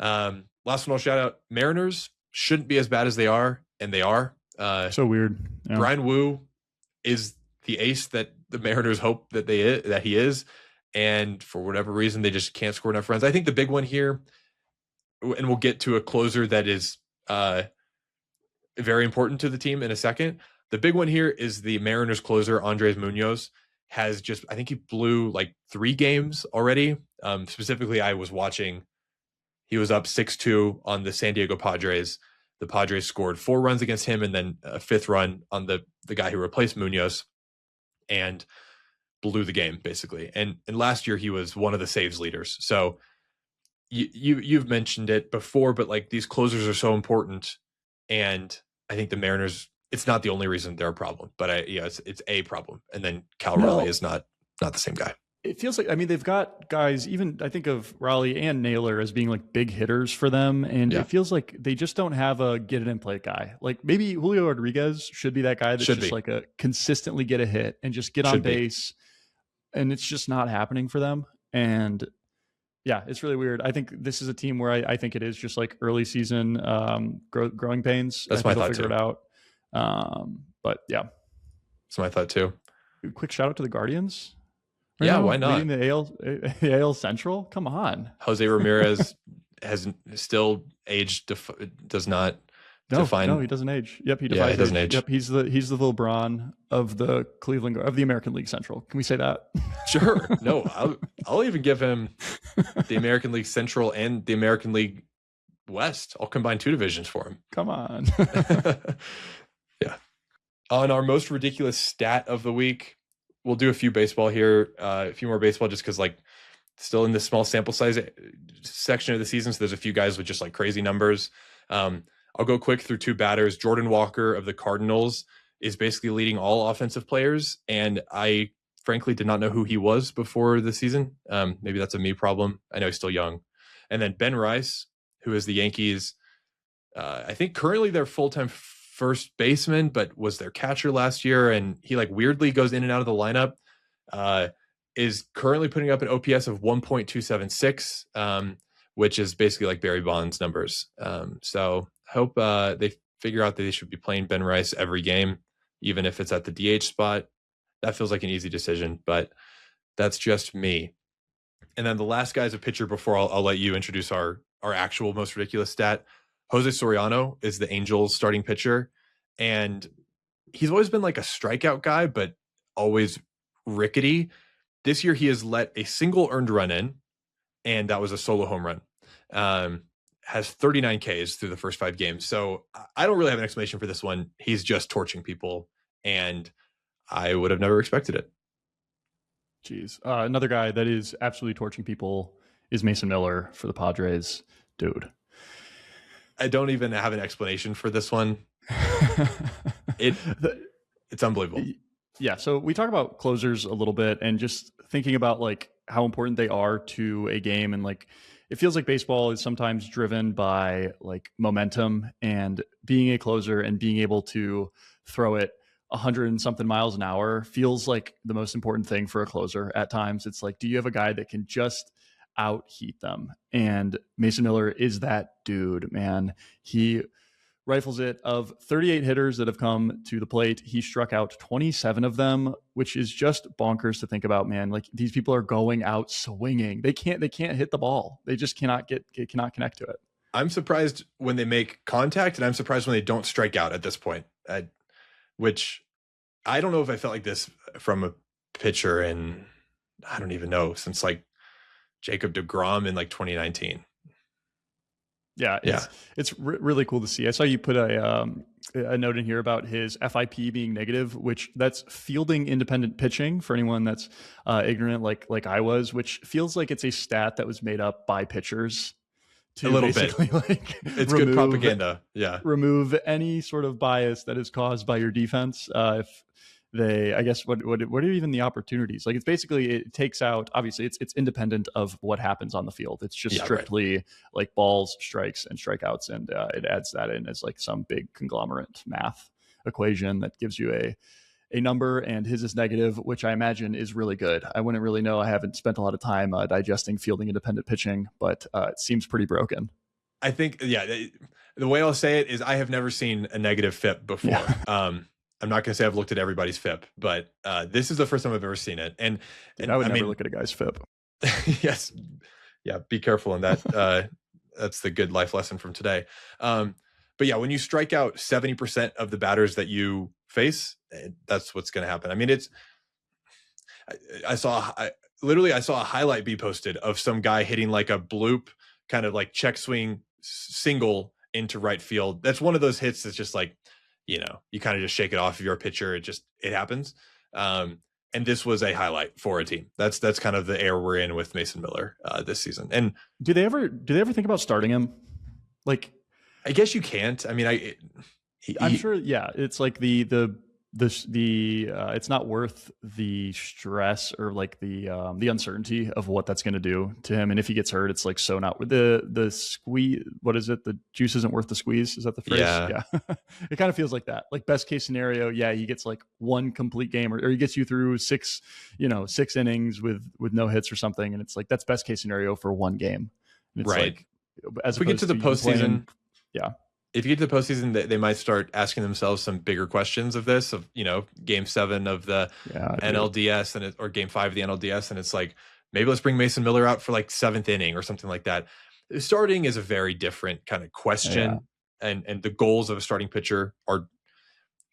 Last one I'll shout out: Mariners shouldn't be as bad as they are, and they are. So weird. Yeah. Brian Wu is the ace that the Mariners hope that he is, and for whatever reason they just can't score enough runs. I think the big one here, and we'll get to a closer that is very important to the team in a second. The big one here is the Mariners closer, Andres Munoz, has just, I think he blew like 3 games already. Specifically, I was watching, he was up 6-2 on the San Diego Padres. The Padres scored 4 runs against him and then a 5th run on the guy who replaced Munoz and blew the game basically. And last year he was one of the saves leaders. So you've mentioned it before, but like these closers are so important, and I think the Mariners, it's not the only reason they're a problem, but it's a problem. And then Cal Raleigh is not the same guy. It feels like, I mean, they've got guys, even I think of Raleigh and Naylor as being like big hitters for them. And it feels like they just don't have a get it in play guy. Like maybe Julio Rodriguez should be that guy that's just like a consistently get a hit and just get on base. And it's just not happening for them. And yeah, it's really weird. I think this is a team where I think it is just like early season growing pains. That's my thought too. It out. But yeah. That's my thought too. Quick shout out to the Guardians. Yeah, why not? Leading the AL Central? Come on. Jose Ramirez has still aged, does not define. No, he doesn't age. Yep, he doesn't age. Yep, he's the LeBron of the American League Central. Can we say that? Sure. No, I'll even give him the American League Central and the American League West. I'll combine 2 divisions for him. Come on. Yeah. On our most ridiculous stat of the week, we'll do a few baseball here, a few more baseball, just because like still in this small sample size section of the season. So there's a few guys with just like crazy numbers. I'll go quick through 2 batters. Jordan Walker of the Cardinals is basically leading all offensive players. And I frankly did not know who he was before the season. Maybe that's a me problem. I know he's still young. And then Ben Rice, who is the Yankees, I think currently their full-time first baseman, but was their catcher last year, and he like weirdly goes in and out of the lineup, is currently putting up an OPS of 1.276, which is basically like Barry Bonds numbers. So hope they figure out that they should be playing Ben Rice every game, even if it's at the DH spot. That feels like an easy decision, but that's just me. And then the last guy is a pitcher before I'll let you introduce our actual most ridiculous stat. Jose Soriano is the Angels starting pitcher, and he's always been like a strikeout guy, but always rickety. This year he has let a single earned run in, and that was a solo home run. Has 39 Ks through the first 5 games. So I don't really have an explanation for this one. He's just torching people, and I would have never expected it. Jeez. Another guy that is absolutely torching people is Mason Miller for the Padres. Dude. I don't even have an explanation for this one. It's unbelievable. Yeah. So we talk about closers a little bit, and just thinking about like how important they are to a game. And like, it feels like baseball is sometimes driven by like momentum, and being a closer and being able to throw it 100 and something miles an hour feels like the most important thing for a closer at times. It's like, do you have a guy that can just out heat them? And Mason Miller is that dude, man. He rifles it. Of 38 hitters that have come to the plate, he struck out 27 of them, which is just bonkers to think about, man. Like, these people are going out swinging. They can't hit the ball. They just cannot connect to it. I'm surprised when they make contact, and I'm surprised when they don't strike out at this point, which I don't know if I felt like this from a pitcher in, I don't even know, since like Jacob deGrom in like 2019. Yeah, it's really cool to see. I saw you put a note in here about his FIP being negative, which that's fielding independent pitching, for anyone that's ignorant like I was, which feels like it's a stat that was made up by pitchers to a little bit. Like, it's good propaganda. Yeah, remove any sort of bias that is caused by your defense. If they, I guess, what are even the opportunities? Like, it's basically, it takes out, obviously it's independent of what happens on the field. It's just strictly like balls, strikes, and strikeouts. And it adds that in as like some big conglomerate math equation that gives you a number, and his is negative, which I imagine is really good. I wouldn't really know. I haven't spent a lot of time digesting fielding independent pitching, but it seems pretty broken. I think, the way I'll say it is I have never seen a negative FIP before. Yeah. I'm not going to say I've looked at everybody's FIP, but this is the first time I've ever seen it. And I would never look at a guy's FIP. Yes. Yeah. Be careful on that. That's the good life lesson from today. But yeah, when you strike out 70% of the batters that you face, that's what's going to happen. I mean, I saw literally I saw a highlight be posted of some guy hitting like a bloop kind of like check swing single into right field. That's one of those hits that's just like, you kind of just shake it off if you're a pitcher. It happens. And this was a highlight for a team. That's kind of the air we're in with Mason Miller this season. And do they ever think about starting him? Like, I guess you can't. I mean, I'm sure. Yeah, it's like the it's not worth the stress or like the uncertainty of what that's going to do to him. And if he gets hurt, it's like so not the squeeze. What is it? The juice isn't worth the squeeze. Is that the phrase? Yeah. It kind of feels like that. Like best case scenario, yeah, he gets like one complete game, or he gets you through six innings with no hits or something, and it's like that's best case scenario for one game. And it's right. Like, as if we get to the postseason, yeah. If you get to the postseason, they might start asking themselves some bigger questions of this, of Game 7 of the NLDS or Game 5 of the NLDS, and it's like maybe let's bring Mason Miller out for like 7th inning or something like that. Starting is a very different kind of question, and the goals of a starting pitcher are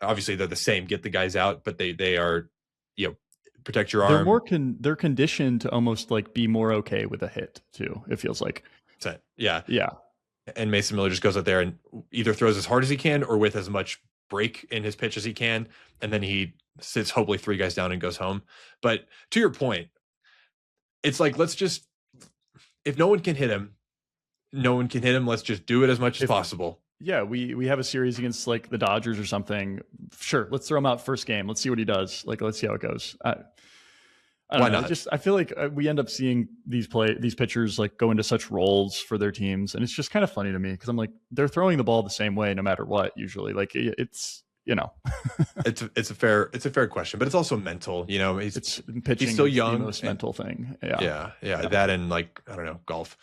obviously they're the same: get the guys out, but they are protect your arm. They're conditioned to almost like be more okay with a hit too. It feels like yeah. And Mason Miller just goes out there and either throws as hard as he can or with as much break in his pitch as he can. And then he sits hopefully 3 guys down and goes home. But to your point, it's like, if no one can hit him, Let's just do it as much as possible. Yeah, we have a series against like the Dodgers or something. Sure, let's throw him out first game. Let's see what he does. Like, let's see how it goes. I don't know. I feel like we end up seeing these pitchers like go into such roles for their teams, and it's just kind of funny to me because I'm like, they're throwing the ball the same way no matter what. Usually, like it's it's a fair question, but it's also mental. Pitching. He's still young. The most mental thing. Yeah. That and like I don't know, golf.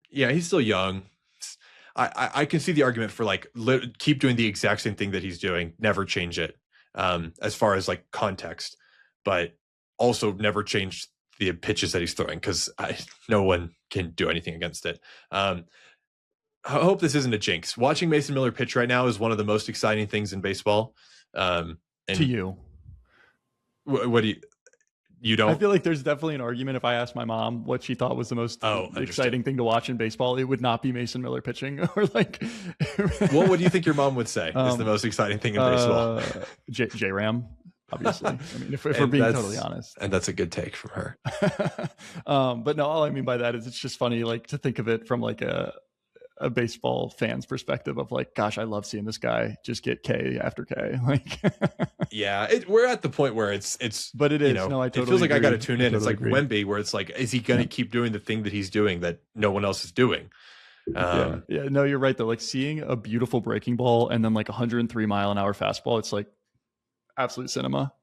He's still young. I can see the argument for like keep doing the exact same thing that he's doing, never change it. As far as like context, but also never change the pitches that he's throwing because no one can do anything against it. I hope this isn't a jinx. Watching Mason Miller pitch right now is one of the most exciting things in baseball. And to you, what do you don't? I feel like there's definitely an argument. If I asked my mom what she thought was the most exciting thing to watch in baseball, it would not be Mason Miller pitching or like. Well, what do you think your mom would say is the most exciting thing in baseball? J Ram. Obviously, I mean, if we're being totally honest, and that's a good take from her. But no, all I mean by that is it's just funny, like to think of it from like a baseball fan's perspective of like, gosh, I love seeing this guy just get K after K. Like, we're at the point where it's. But it is. No, I totally. It feels like agree. I got to tune in. Totally it's like agree. Wemby, where it's like, is he going to keep doing the thing that he's doing that no one else is doing? No, you're right though. Like seeing a beautiful breaking ball and then like 103-mile-an-hour fastball, it's like. Absolute cinema.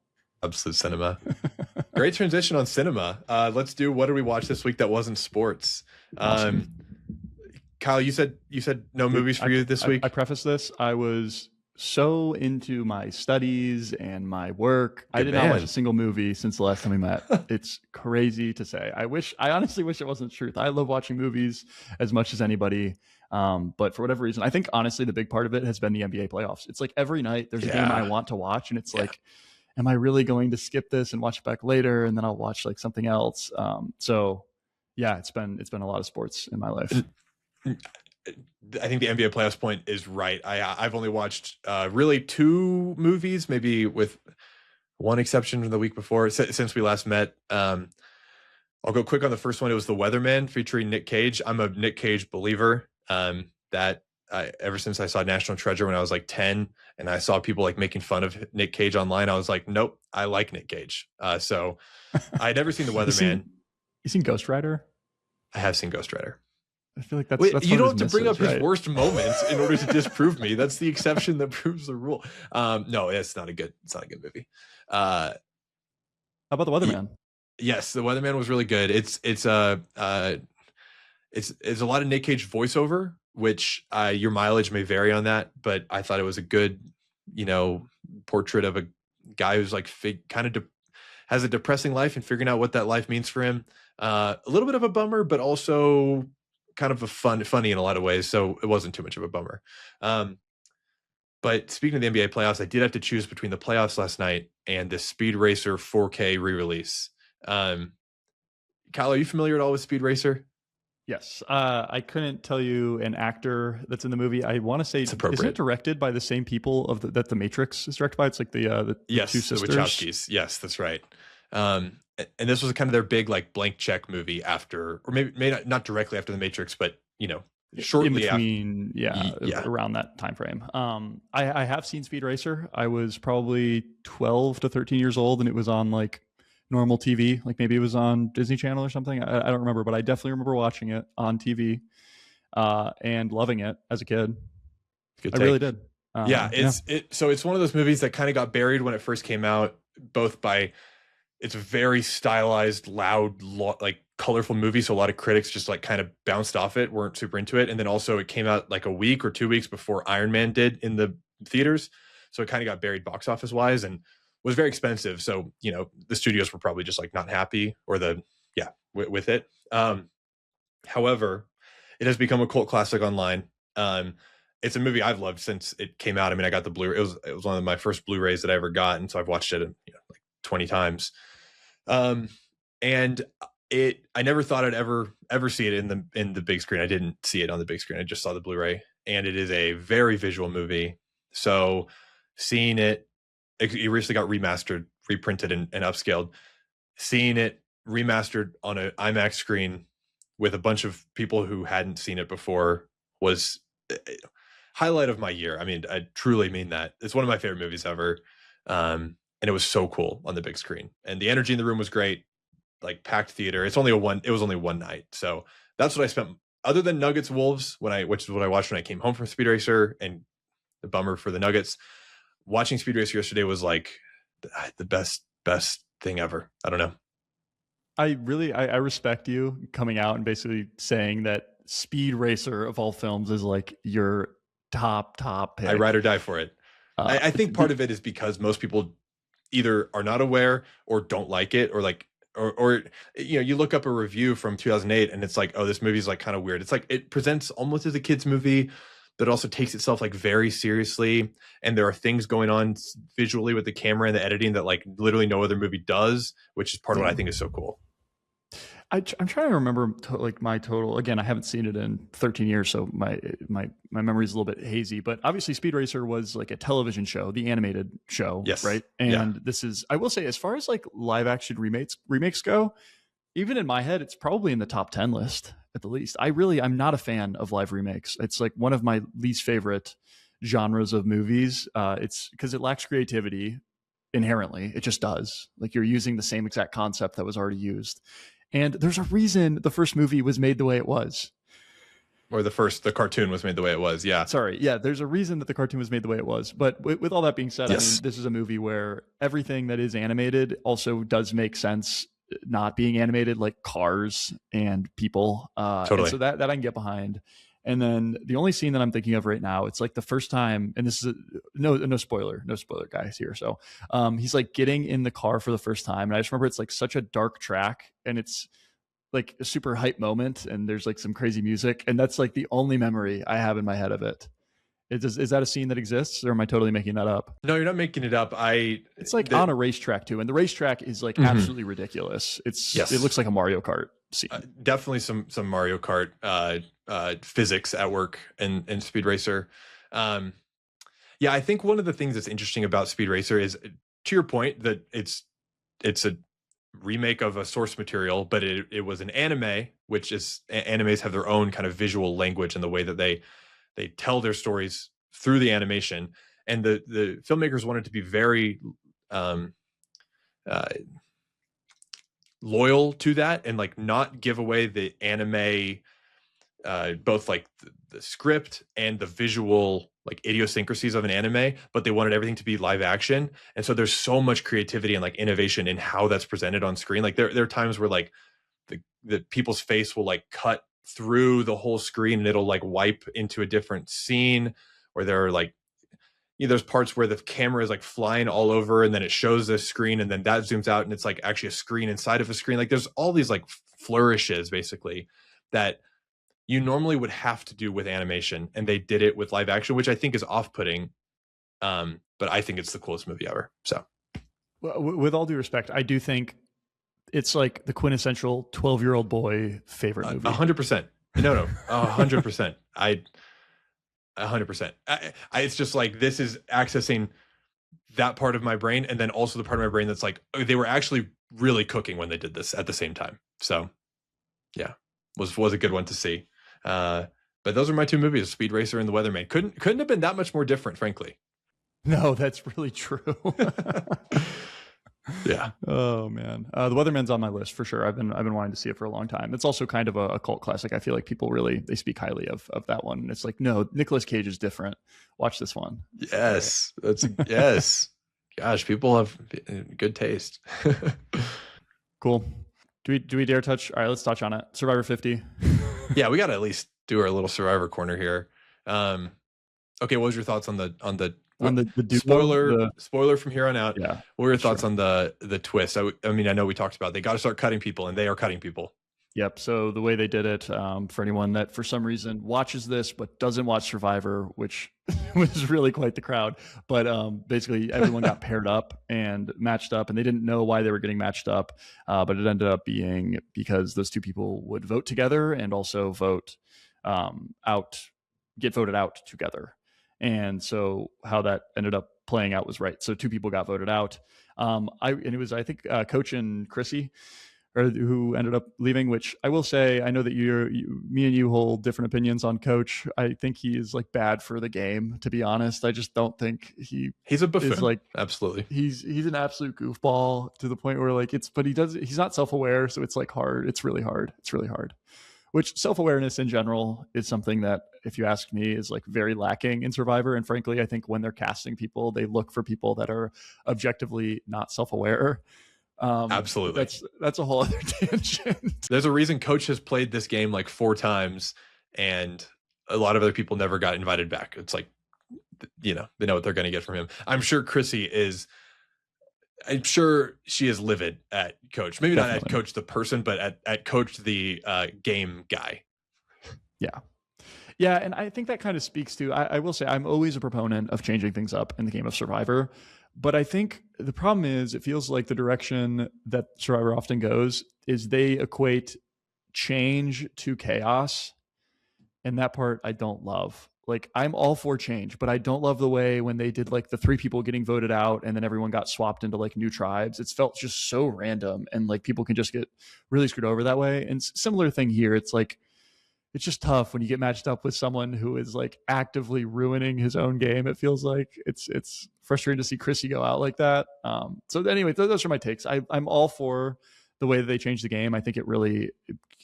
Great transition on cinema. Let's do what did we watch this week that wasn't sports? Awesome. Kyle, you said no movies for you this week. I preface this. I was so into my studies and my work. I did not watch a single movie since the last time we met. It's crazy to say. I honestly wish it wasn't the truth. I love watching movies as much as anybody. But for whatever reason, I think honestly the big part of it has been the NBA playoffs. It's like every night there's a game I want to watch, and it's like, am I really going to skip this and watch it back later, and then I'll watch like something else? So yeah, it's been a lot of sports in my life. I think the NBA playoffs point is right. I've only watched really 2 movies, maybe with one exception from the week before since we last met. I'll go quick on the first one. It was The Weatherman featuring Nick Cage. I'm a Nick Cage believer. Ever since I saw National Treasure when I was like 10 and I saw people like making fun of Nick Cage online, I was like, nope, I like Nick Cage. So I'd never seen The Weatherman. You seen Ghost Rider? I have seen Ghost Rider. I feel like that's you don't have to bring up his worst moments in order to disprove me. That's the exception that proves the rule. No, it's not a good movie. How about The Weatherman? Yes, The Weatherman was really good. It's a lot of Nick Cage voiceover, which your mileage may vary on that, but I thought it was a good, portrait of a guy who's like has a depressing life and figuring out what that life means for him. A little bit of a bummer, but also kind of funny in a lot of ways. So it wasn't too much of a bummer. But speaking of the NBA playoffs, I did have to choose between the playoffs last night and the Speed Racer 4K re-release. Um, Kyle, are you familiar at all with Speed Racer? Yes, I couldn't tell you an actor that's in the movie. I want to say, It's isn't it appropriate. directed by the same people that the Matrix is directed by? It's like the two Yes, the sisters. Wachowskis. Yes, that's right. And this was kind of their big like blank check movie after, or maybe not directly after the Matrix, but In shortly after. between, yeah, Yeah, around that time frame. I have seen Speed Racer. I was probably 12 to 13 years old, and it was on like normal TV, like maybe it was on Disney Channel or something. I don't remember, but I definitely remember watching it on TV and loving it as a kid. good I really take. did. Yeah, Yeah, it's one of those movies that kind of got buried when it first came out, both by it's a very stylized, loud, like colorful movie. So a lot of critics just like kind of bounced off it, weren't super into it. And then also it came out like a week or 2 weeks before Iron Man did in the theaters. So it kind of got buried box office wise and was very expensive. So, the studios were probably just like not happy or with it. However, it has become a cult classic online. It's a movie I've loved since it came out. I mean, I got the Blu-ray. It was one of my first Blu-rays that I ever got, and so I've watched it like 20 times. Um, and I never thought I'd ever see it in the big screen. I didn't see it on the big screen. I just saw the Blu-ray, and it is a very visual movie. So seeing it recently got remastered, reprinted, and upscaled. Seeing it remastered on an IMAX screen with a bunch of people who hadn't seen it before was highlight of my year. I mean, I truly mean that. It's one of my favorite movies ever. And it was so cool on the big screen. And the energy in the room was great, like packed theater. It was only one night. So that's what I spent other than Nuggets Wolves which is what I watched when I came home from Speed Racer, and the bummer for the Nuggets. Watching Speed Racer yesterday was like the best thing ever. I don't know. I respect you coming out and basically saying that Speed Racer of all films is like your top I ride pick. or die for it. I think part The of it is because most people either are not aware or don't like it, or like or you look up a review from 2008 and it's like, oh, this movie's like kind of weird. It's like it presents almost as a kids movie, but also takes itself like very seriously, and there are things going on visually with the camera and the editing that like literally no other movie does, which is part of what yeah. I think is so cool. I'm trying to remember like my total. Again, I haven't seen it in 13 years, so my memory is a little bit hazy. But obviously, Speed Racer was like a television show, the animated show, Yes. right? Yeah. And this is, I will say, as far as like live action remakes go, even in my head, it's probably in the top 10 list at the least. I'm not a fan of live remakes. It's like one of my least favorite genres of movies. It's because it lacks creativity inherently. It just does. Like you're using the same exact concept that was already used. And there's a reason the first movie was made the way it was. Or the cartoon was made the way it was. Yeah. Sorry, yeah, there's a reason that the cartoon was made the way it was. But with all that being said, I mean, Yes. this is a movie where everything that is animated also does make sense not being animated, like cars and people. And Totally. so that I can get behind. And then the only scene that I'm thinking of right now, it's like the first time, and this is no spoiler, guys here. So he's like getting in the car for the first time, and I just remember it's like such a dark track, and it's like a super hype moment, and there's like some crazy music, and that's like the only memory I have in my head of it. Is that a scene that exists, or am I totally making that up? No, you're not making it up. It's like on a racetrack too, and the racetrack is like Mhm. absolutely ridiculous. It Yes. looks like a Mario Kart scene. Definitely some Mario Kart physics at work in Speed Racer. Um, yeah, I think one of the things that's interesting about Speed Racer is, to your point, that it's a remake of a source material, but it was an anime, which is animes have their own kind of visual language and the way that they tell their stories through the animation. And the filmmakers wanted to be very um, uh, loyal to that and like not give away the anime, both like the script and the visual like idiosyncrasies of an anime, but they wanted everything to be live action. And so there's so much creativity and like innovation in how that's presented on screen. Like there are times where like the people's face will like cut through the whole screen and it'll like wipe into a different scene, or there are like, there's parts where the camera is like flying all over and then it shows the screen and then that zooms out and it's like actually a screen inside of a screen. Like there's all these like flourishes basically that you normally would have to do with animation, and they did it with live action, which I think is off-putting But I think it's the coolest movie ever. So, with all due respect, I do think it's like the quintessential 12-year-old boy favorite movie. 100%. No, 100%. 100%. It's just like, this is accessing that part of my brain, and then also the part of my brain that's like, oh, they were actually really cooking when they did this at the same time. So yeah, was a good one to see. But those are my two movies, Speed Racer and The Weatherman. Couldn't have been that much more different, frankly. No, that's really true. Yeah. Oh man, The Weatherman's on my list for sure. I've been wanting to see it for a long time. It's also kind of a cult classic. I feel like people really, they speak highly of that one. It's like, no, Nicolas Cage is different. Watch this one. Yes, that's yes. Gosh, people have good taste. Cool. Do we dare touch? All right, let's touch on it. Survivor 50. Yeah, we got to at least do our little Survivor corner here. Okay, what was your thoughts on the spoiler from here on out? Yeah. What were your thoughts on the twist? I mean, I know we talked about they got to start cutting people, and they are cutting people. Yep. So the way they did it, for anyone that for some reason watches this but doesn't watch Survivor, which was really quite the crowd, but basically everyone got paired up and matched up, and they didn't know why they were getting matched up, but it ended up being because those two people would vote together and also get voted out together. And so how that ended up playing out was right. So two people got voted out. It was, I think, Coach and Chrissy, or who ended up leaving, which I will say, I know that me and you hold different opinions on Coach. I think he is like bad for the game, to be honest. I just don't think he's a buffoon. Like, absolutely. He's an absolute goofball to the point where like he's not self-aware. So it's like hard. It's really hard. Which self-awareness in general is something that, if you ask me, is like very lacking in Survivor. And frankly, I think when they're casting people, they look for people that are objectively not self-aware. Absolutely. That's a whole other tangent. There's a reason Coach has played this game like 4 times, and a lot of other people never got invited back. It's like, they know what they're going to get from him. I'm sure she is livid at Coach. Maybe Definitely. Not at Coach the person, but at Coach the game guy. Yeah, and I think that kind of speaks to, I will say, I'm always a proponent of changing things up in the game of Survivor. But I think the problem is, it feels like the direction that Survivor often goes is they equate change to chaos. And that part I don't love. Like, I'm all for change, but I don't love the way when they did like the 3 people getting voted out and then everyone got swapped into like new tribes. It's felt just so random, and like people can just get really screwed over that way. And similar thing here. It's like, it's just tough when you get matched up with someone who is like actively ruining his own game. It feels like it's frustrating to see Chrissy go out like that. So anyway, those are my takes. I'm all for the way that they changed the game. I think it really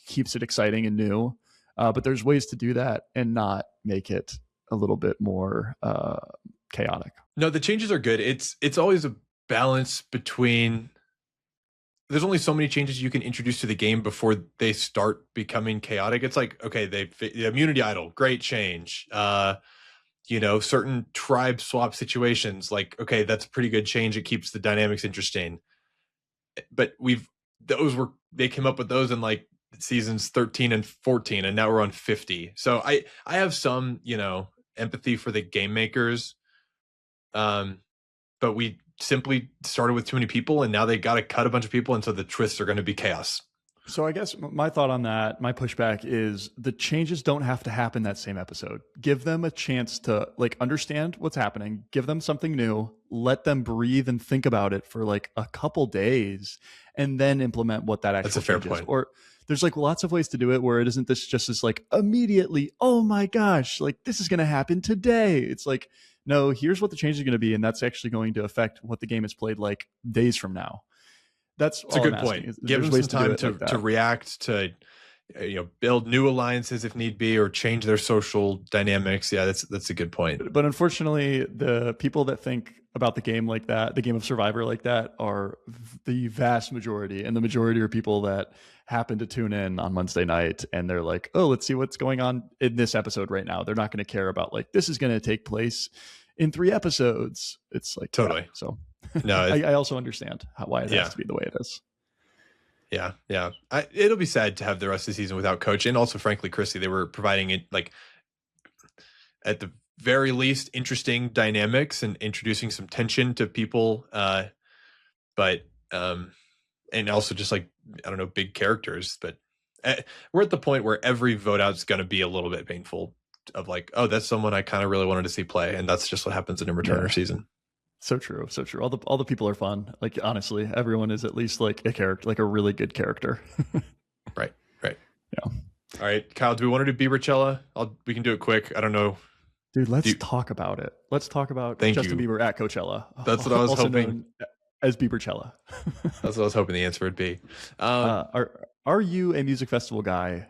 keeps it exciting and new. But there's ways to do that and not make it a little bit more chaotic. No, the changes are good. It's always a balance between, there's only so many changes you can introduce to the game before they start becoming chaotic. It's like, okay, the immunity idol, great change. Certain tribe swap situations, like, okay, that's a pretty good change. It keeps the dynamics interesting. But they came up with those in like seasons 13 and 14, and now we're on 50. So I have some, empathy for the game makers. But we simply started with too many people, and now they got to cut a bunch of people, and so the twists are going to be chaos. So I guess my thought on that, my pushback is, the changes don't have to happen that same episode. Give them a chance to like understand what's happening, give them something new, let them breathe and think about it for like a couple days, and then implement what that actually is. That's a fair point. Or there's like lots of ways to do it where it isn't just this like immediately, oh my gosh, like this is going to happen today. It's like, no, here's what the change is going to be, and that's actually going to affect what the game is played like days from now. That's a good point. Give them some time to react, to build new alliances if need be, or change their social dynamics. Yeah, that's a good point. But unfortunately, the people that think about the game like that, the game of Survivor like that, are the vast majority, and the majority are people that happen to tune in on Wednesday night and they're like, oh, let's see what's going on in this episode right now. They're not going to care about like, this is going to take place in 3 episodes. It's like, totally. Yeah, so no, I also understand why it has to be the way it is. Yeah. It'll be sad to have the rest of the season without Coach, and also frankly Chrissy. They were providing it like at the very least interesting dynamics and introducing some tension to people. But and also just like, I don't know, big characters. But we're at the point where every vote out is going to be a little bit painful of like, oh, that's someone I kind of really wanted to see play. And that's just what happens in a returner Yeah. season. So true. So true. All the people are fun. Like honestly, everyone is at least like a character, like a really good character. Right. Right. Yeah. All right, Kyle, do we want to do Biebercella? We can do it quick. I don't know. Dude, let's Do, talk about it. Let's talk about thank Justin you. Bieber at Coachella, That's what I was also hoping. known as Biebercella. That's what I was hoping the answer would be. Are you a music festival guy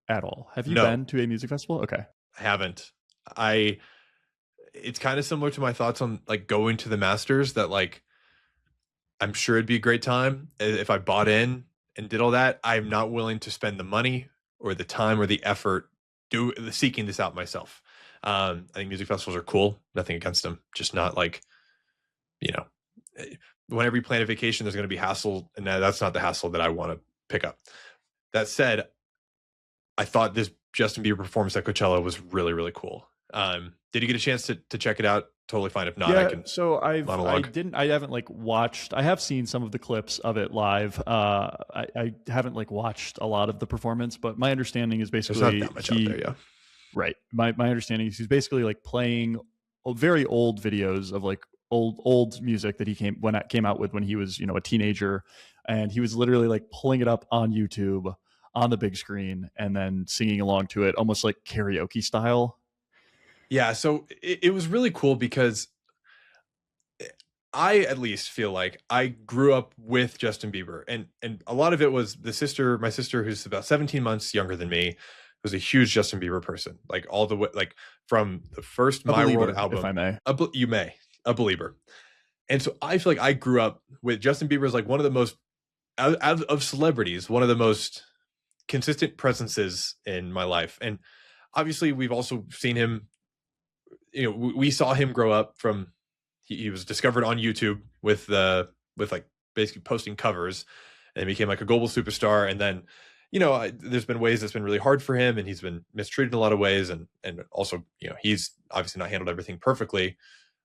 at all? Have you No, been to a music festival? Okay. I haven't. I It's kind of similar to my thoughts on like going to the Masters, that like I'm sure it'd be a great time if I bought in and did all that. I'm not willing to spend the money or the time or the effort seeking this out myself. I think music festivals are cool. Nothing against them. Just not like, you know, whenever you plan a vacation, there's going to be hassle, and that's not the hassle that I want to pick up. That said, I thought this Justin Bieber performance at Coachella was really, really cool. Did you get a chance to check it out? Totally fine. If not, I Yeah, can so monologue. I haven't like watched. I have seen some of the clips of it live. I haven't like watched a lot of the performance, but my understanding is There's not basically that much out there, yeah. right. My understanding is he's basically like playing very old videos of like old music that he came out with when he was, a teenager, and he was literally like pulling it up on YouTube on the big screen and then singing along to it almost like karaoke style. Yeah, so it was really cool because I at least feel like I grew up with Justin Bieber, and a lot of it was my sister who's about 17 months younger than me, was a huge Justin Bieber person, like all the way, like from the first A My World believer, if album, I may. a believer. And so I feel like I grew up with Justin Bieber as like one of the most out of celebrities, one of the most consistent presences in my life. And obviously we've also seen him, we saw him grow up from, he was discovered on YouTube with like basically posting covers, and became like a global superstar. And then, there's been ways that's been really hard for him, and he's been mistreated in a lot of ways. And also, he's obviously not handled everything perfectly,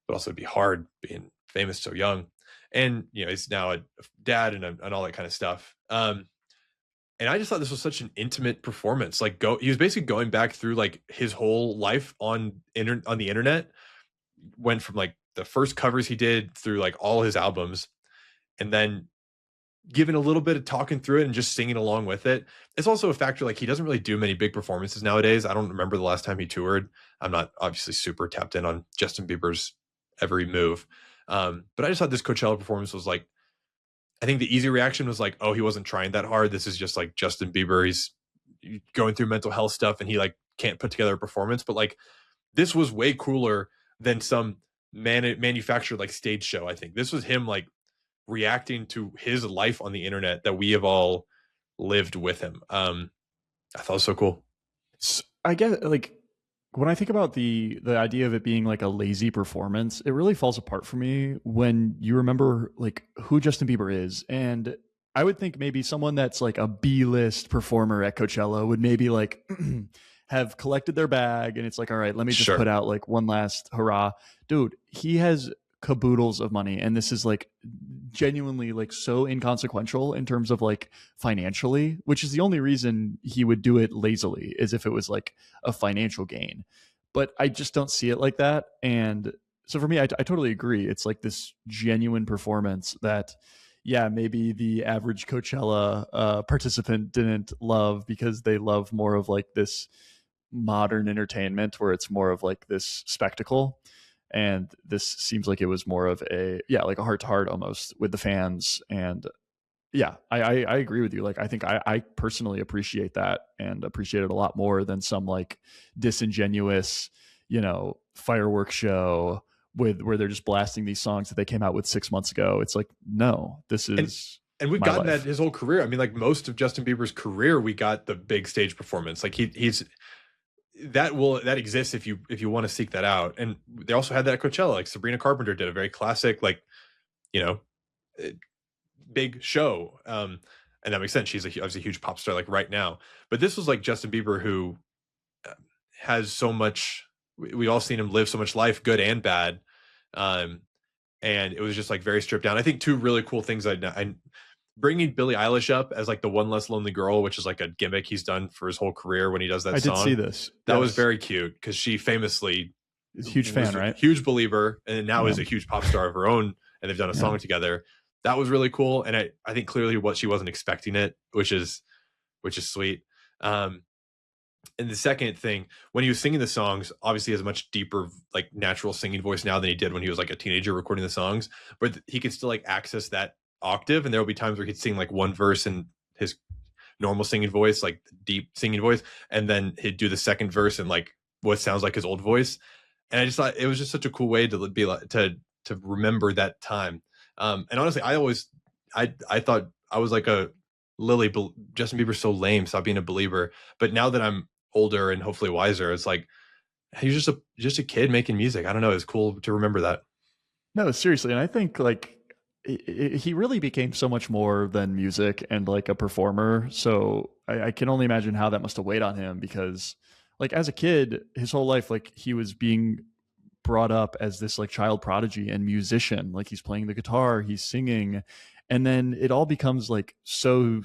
but also it'd be hard being famous so young. And, he's now a dad and all that kind of stuff. And I just thought this was such an intimate performance. Like he was basically going back through like his whole life on the internet, went from like the first covers he did through like all his albums, and then giving a little bit of talking through it and just singing along with it. It's also a factor, like he doesn't really do many big performances nowadays. I don't remember the last time he toured. I'm not obviously super tapped in on Justin Bieber's every move. But I just thought this Coachella performance was like, I think the easy reaction was like, oh, he wasn't trying that hard. This is just like Justin Bieber. He's going through mental health stuff and he like can't put together a performance. But like, this was way cooler than some manufactured like stage show. I think this was him like reacting to his life on the internet that we have all lived with him. I thought it was so cool. I get like when I think about the idea of it being like a lazy performance, it really falls apart for me when you remember like who Justin Bieber is. And I would think maybe someone that's like a B-list performer at Coachella would maybe like have collected their bag and it's like, all right, let me just put out like one last hurrah. Dude, he has caboodles of money, and this is like genuinely like so inconsequential in terms of like financially, which is the only reason he would do it lazily, is if it was like a financial gain. But I just don't see it like that. And so for me, I totally agree. It's like this genuine performance that, yeah, maybe the average Coachella participant didn't love because they love more of like this modern entertainment where it's more of like this spectacle. And this seems like it was more of like a heart to heart almost with the fans. And yeah, I agree with you. Like, I think I personally appreciate that and appreciate it a lot more than some like disingenuous, fireworks show where they're just blasting these songs that they came out with 6 months ago. It's like, no, this is. And we've gotten that his whole career. I mean, like most of Justin Bieber's career, we got the big stage performance. Like he's that exists if you want to seek that out. And they also had that at Coachella. Like Sabrina Carpenter did a very classic, like, big show. And that makes sense. She's obviously a huge pop star like right now. But this was like Justin Bieber, who has so much we all seen him live so much life, good and bad. Um, and it was just like very stripped down. I think two really cool things I bringing Billie Eilish up as like the One Less Lonely Girl, which is like a gimmick he's done for his whole career when he does that I did see song. this. That was Yes. very cute because she famously Huge fan, was a right? huge believer and now Yeah. is a huge pop star of her own, and they've done a Yeah. song together. That was really cool, and I think clearly what she wasn't expecting it, which is sweet. Um, and the second thing, when he was singing the songs, obviously he has a much deeper, like natural singing voice now than he did when he was like a teenager recording the songs. But he could still like access that octave, and there will be times where he'd sing like one verse in his normal singing voice, like deep singing voice, and then he'd do the second verse in like what sounds like his old voice. And I just thought it was just such a cool way to be like to remember that time. And honestly, I thought I was like a Lily, Justin Bieber's so lame, stop being a believer. But now that I'm older and hopefully wiser, it's like he's just a kid making music. I don't know. It's cool to remember that. No, seriously, and I think like he really became so much more than music and like a performer. So I can only imagine how that must have weighed on him because, like, as a kid, his whole life, like, he was being brought up as this like child prodigy and musician. Like, he's playing the guitar, he's singing, and then it all becomes like so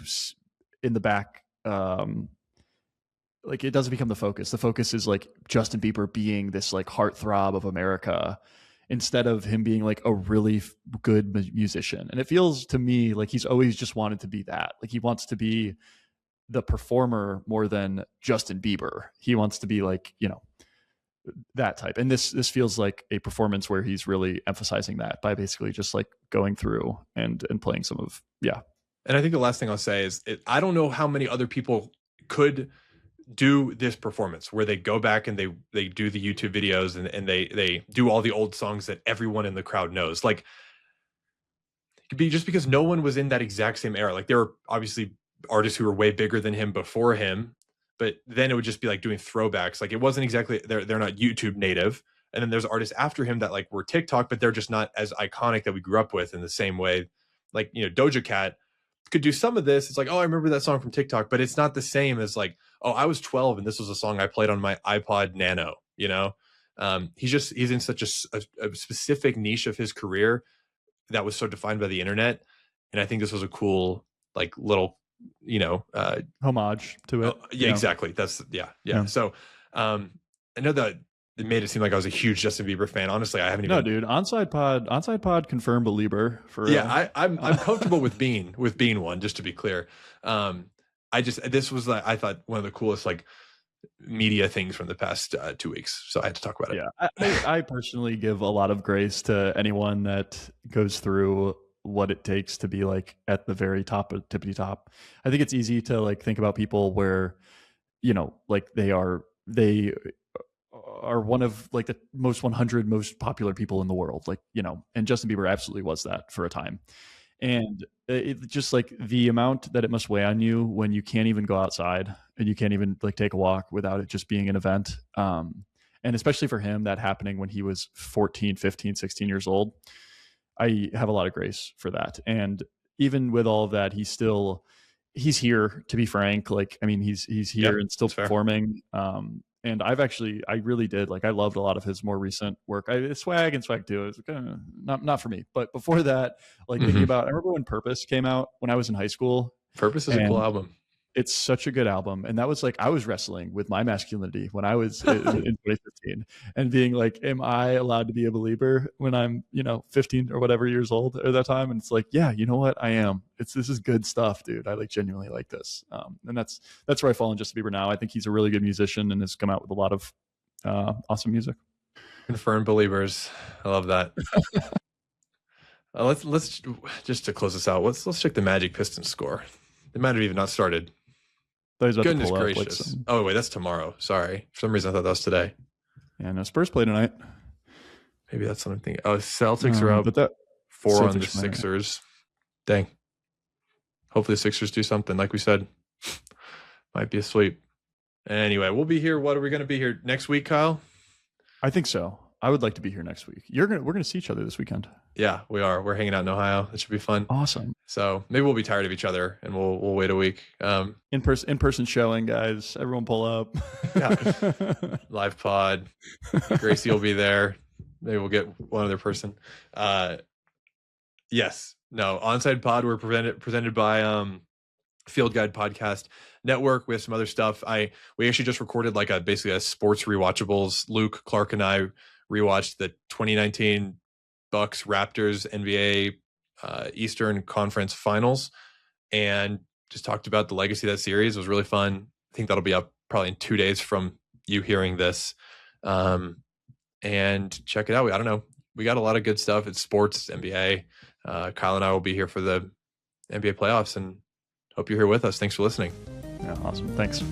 in the back. Like, it doesn't become the focus. The focus is like Justin Bieber being this like heartthrob of America instead of him being like a really good musician. And it feels to me like he's always just wanted to be that. Like, he wants to be the performer more than Justin Bieber. He wants to be like, you know, that type. And this feels like a performance where he's really emphasizing that by basically just like going through and playing some of, yeah. And I think the last thing I'll say is I don't know how many other people could do this performance where they go back and they do the YouTube videos and they do all the old songs that everyone in the crowd knows. Like, it could be just because no one was in that exact same era. Like, there were obviously artists who were way bigger than him before him, but then it would just be like doing throwbacks. Like, it wasn't exactly, they're not YouTube native. And then there's artists after him that like were TikTok, but they're just not as iconic that we grew up with in the same way. Like, you know, Doja Cat could do some of this. It's like, oh, I remember that song from TikTok, but it's not the same as like, oh, I was 12 and this was a song I played on my iPod Nano, you know? He's in such a specific niche of his career that was so defined by the internet. And I think this was a cool, like, little, you know, Homage to it. yeah, exactly. That's yeah. So, I know that it made it seem like I was a huge Justin Bieber fan. Honestly, I haven't even. No, dude. Onside Pod confirmed believer for real. Yeah, I'm comfortable with being one. Just to be clear, this was I thought one of the coolest like media things from the past 2 weeks. So I had to talk about it. Yeah, I personally give a lot of grace to anyone that goes through what it takes to be like at the very top of tippity top. I think it's easy to like think about people where, you know, like they are one of like the most 100 most popular people in the world, like, you know, and Justin Bieber absolutely was that for a time. And it just like the amount that it must weigh on you when you can't even go outside and you can't even like take a walk without it just being an event. And especially for him, that happening when he was 14, 15, 16 years old, I have a lot of grace for that. And even with all of that, he's here, to be frank. Like, I mean, he's here and still performing. And I really did like, I loved a lot of his more recent work. Swag and Swag 2 is kind of not for me. But before that, like thinking about, I remember when Purpose came out when I was in high school. Purpose is a cool album. It's such a good album. And that was like, I was wrestling with my masculinity when I was in 2015 and being like, am I allowed to be a believer when I'm, you know, 15 or whatever years old at that time? And it's like, yeah, you know what? I am. This is good stuff, dude. I like genuinely like this. And that's where I fall in Justin Bieber now. I think he's a really good musician and has come out with a lot of awesome music. Confirmed believers. I love that. Let's just to close this out. Let's check the Magic Pistons score. They might have even not started. Goodness gracious. Oh, wait, that's tomorrow. Sorry. For some reason, I thought that was today. Yeah, no, Spurs play tonight. Maybe that's what I'm thinking. Oh, Celtics are up but 4 on the Sixers. Dang. Hopefully the Sixers do something. Like we said, might be a sweep. Anyway, we'll be here. What are we going to be here next week, Kyle? I think so. I would like to be here next week. We're gonna see each other this weekend. Yeah, we are. We're hanging out in Ohio. It should be fun. Awesome. So maybe we'll be tired of each other and we'll wait a week. In person showing, guys. Everyone pull up. Yeah. Live pod. Gracie will be there. Maybe we'll get one other person. Yes. No, Onside Pod. We're presented by Field Guide Podcast Network. We have some other stuff. We actually just recorded like basically a sports rewatchables. Luke, Clark, and I rewatched the 2019 Bucks Raptors NBA Eastern Conference Finals, and just talked about the legacy of that series. It was really fun. I think that'll be up probably in 2 days from you hearing this. And check it out. I don't know. We got a lot of good stuff. It's sports, it's NBA. Kyle and I will be here for the NBA playoffs, and hope you're here with us. Thanks for listening. Yeah, awesome. Thanks.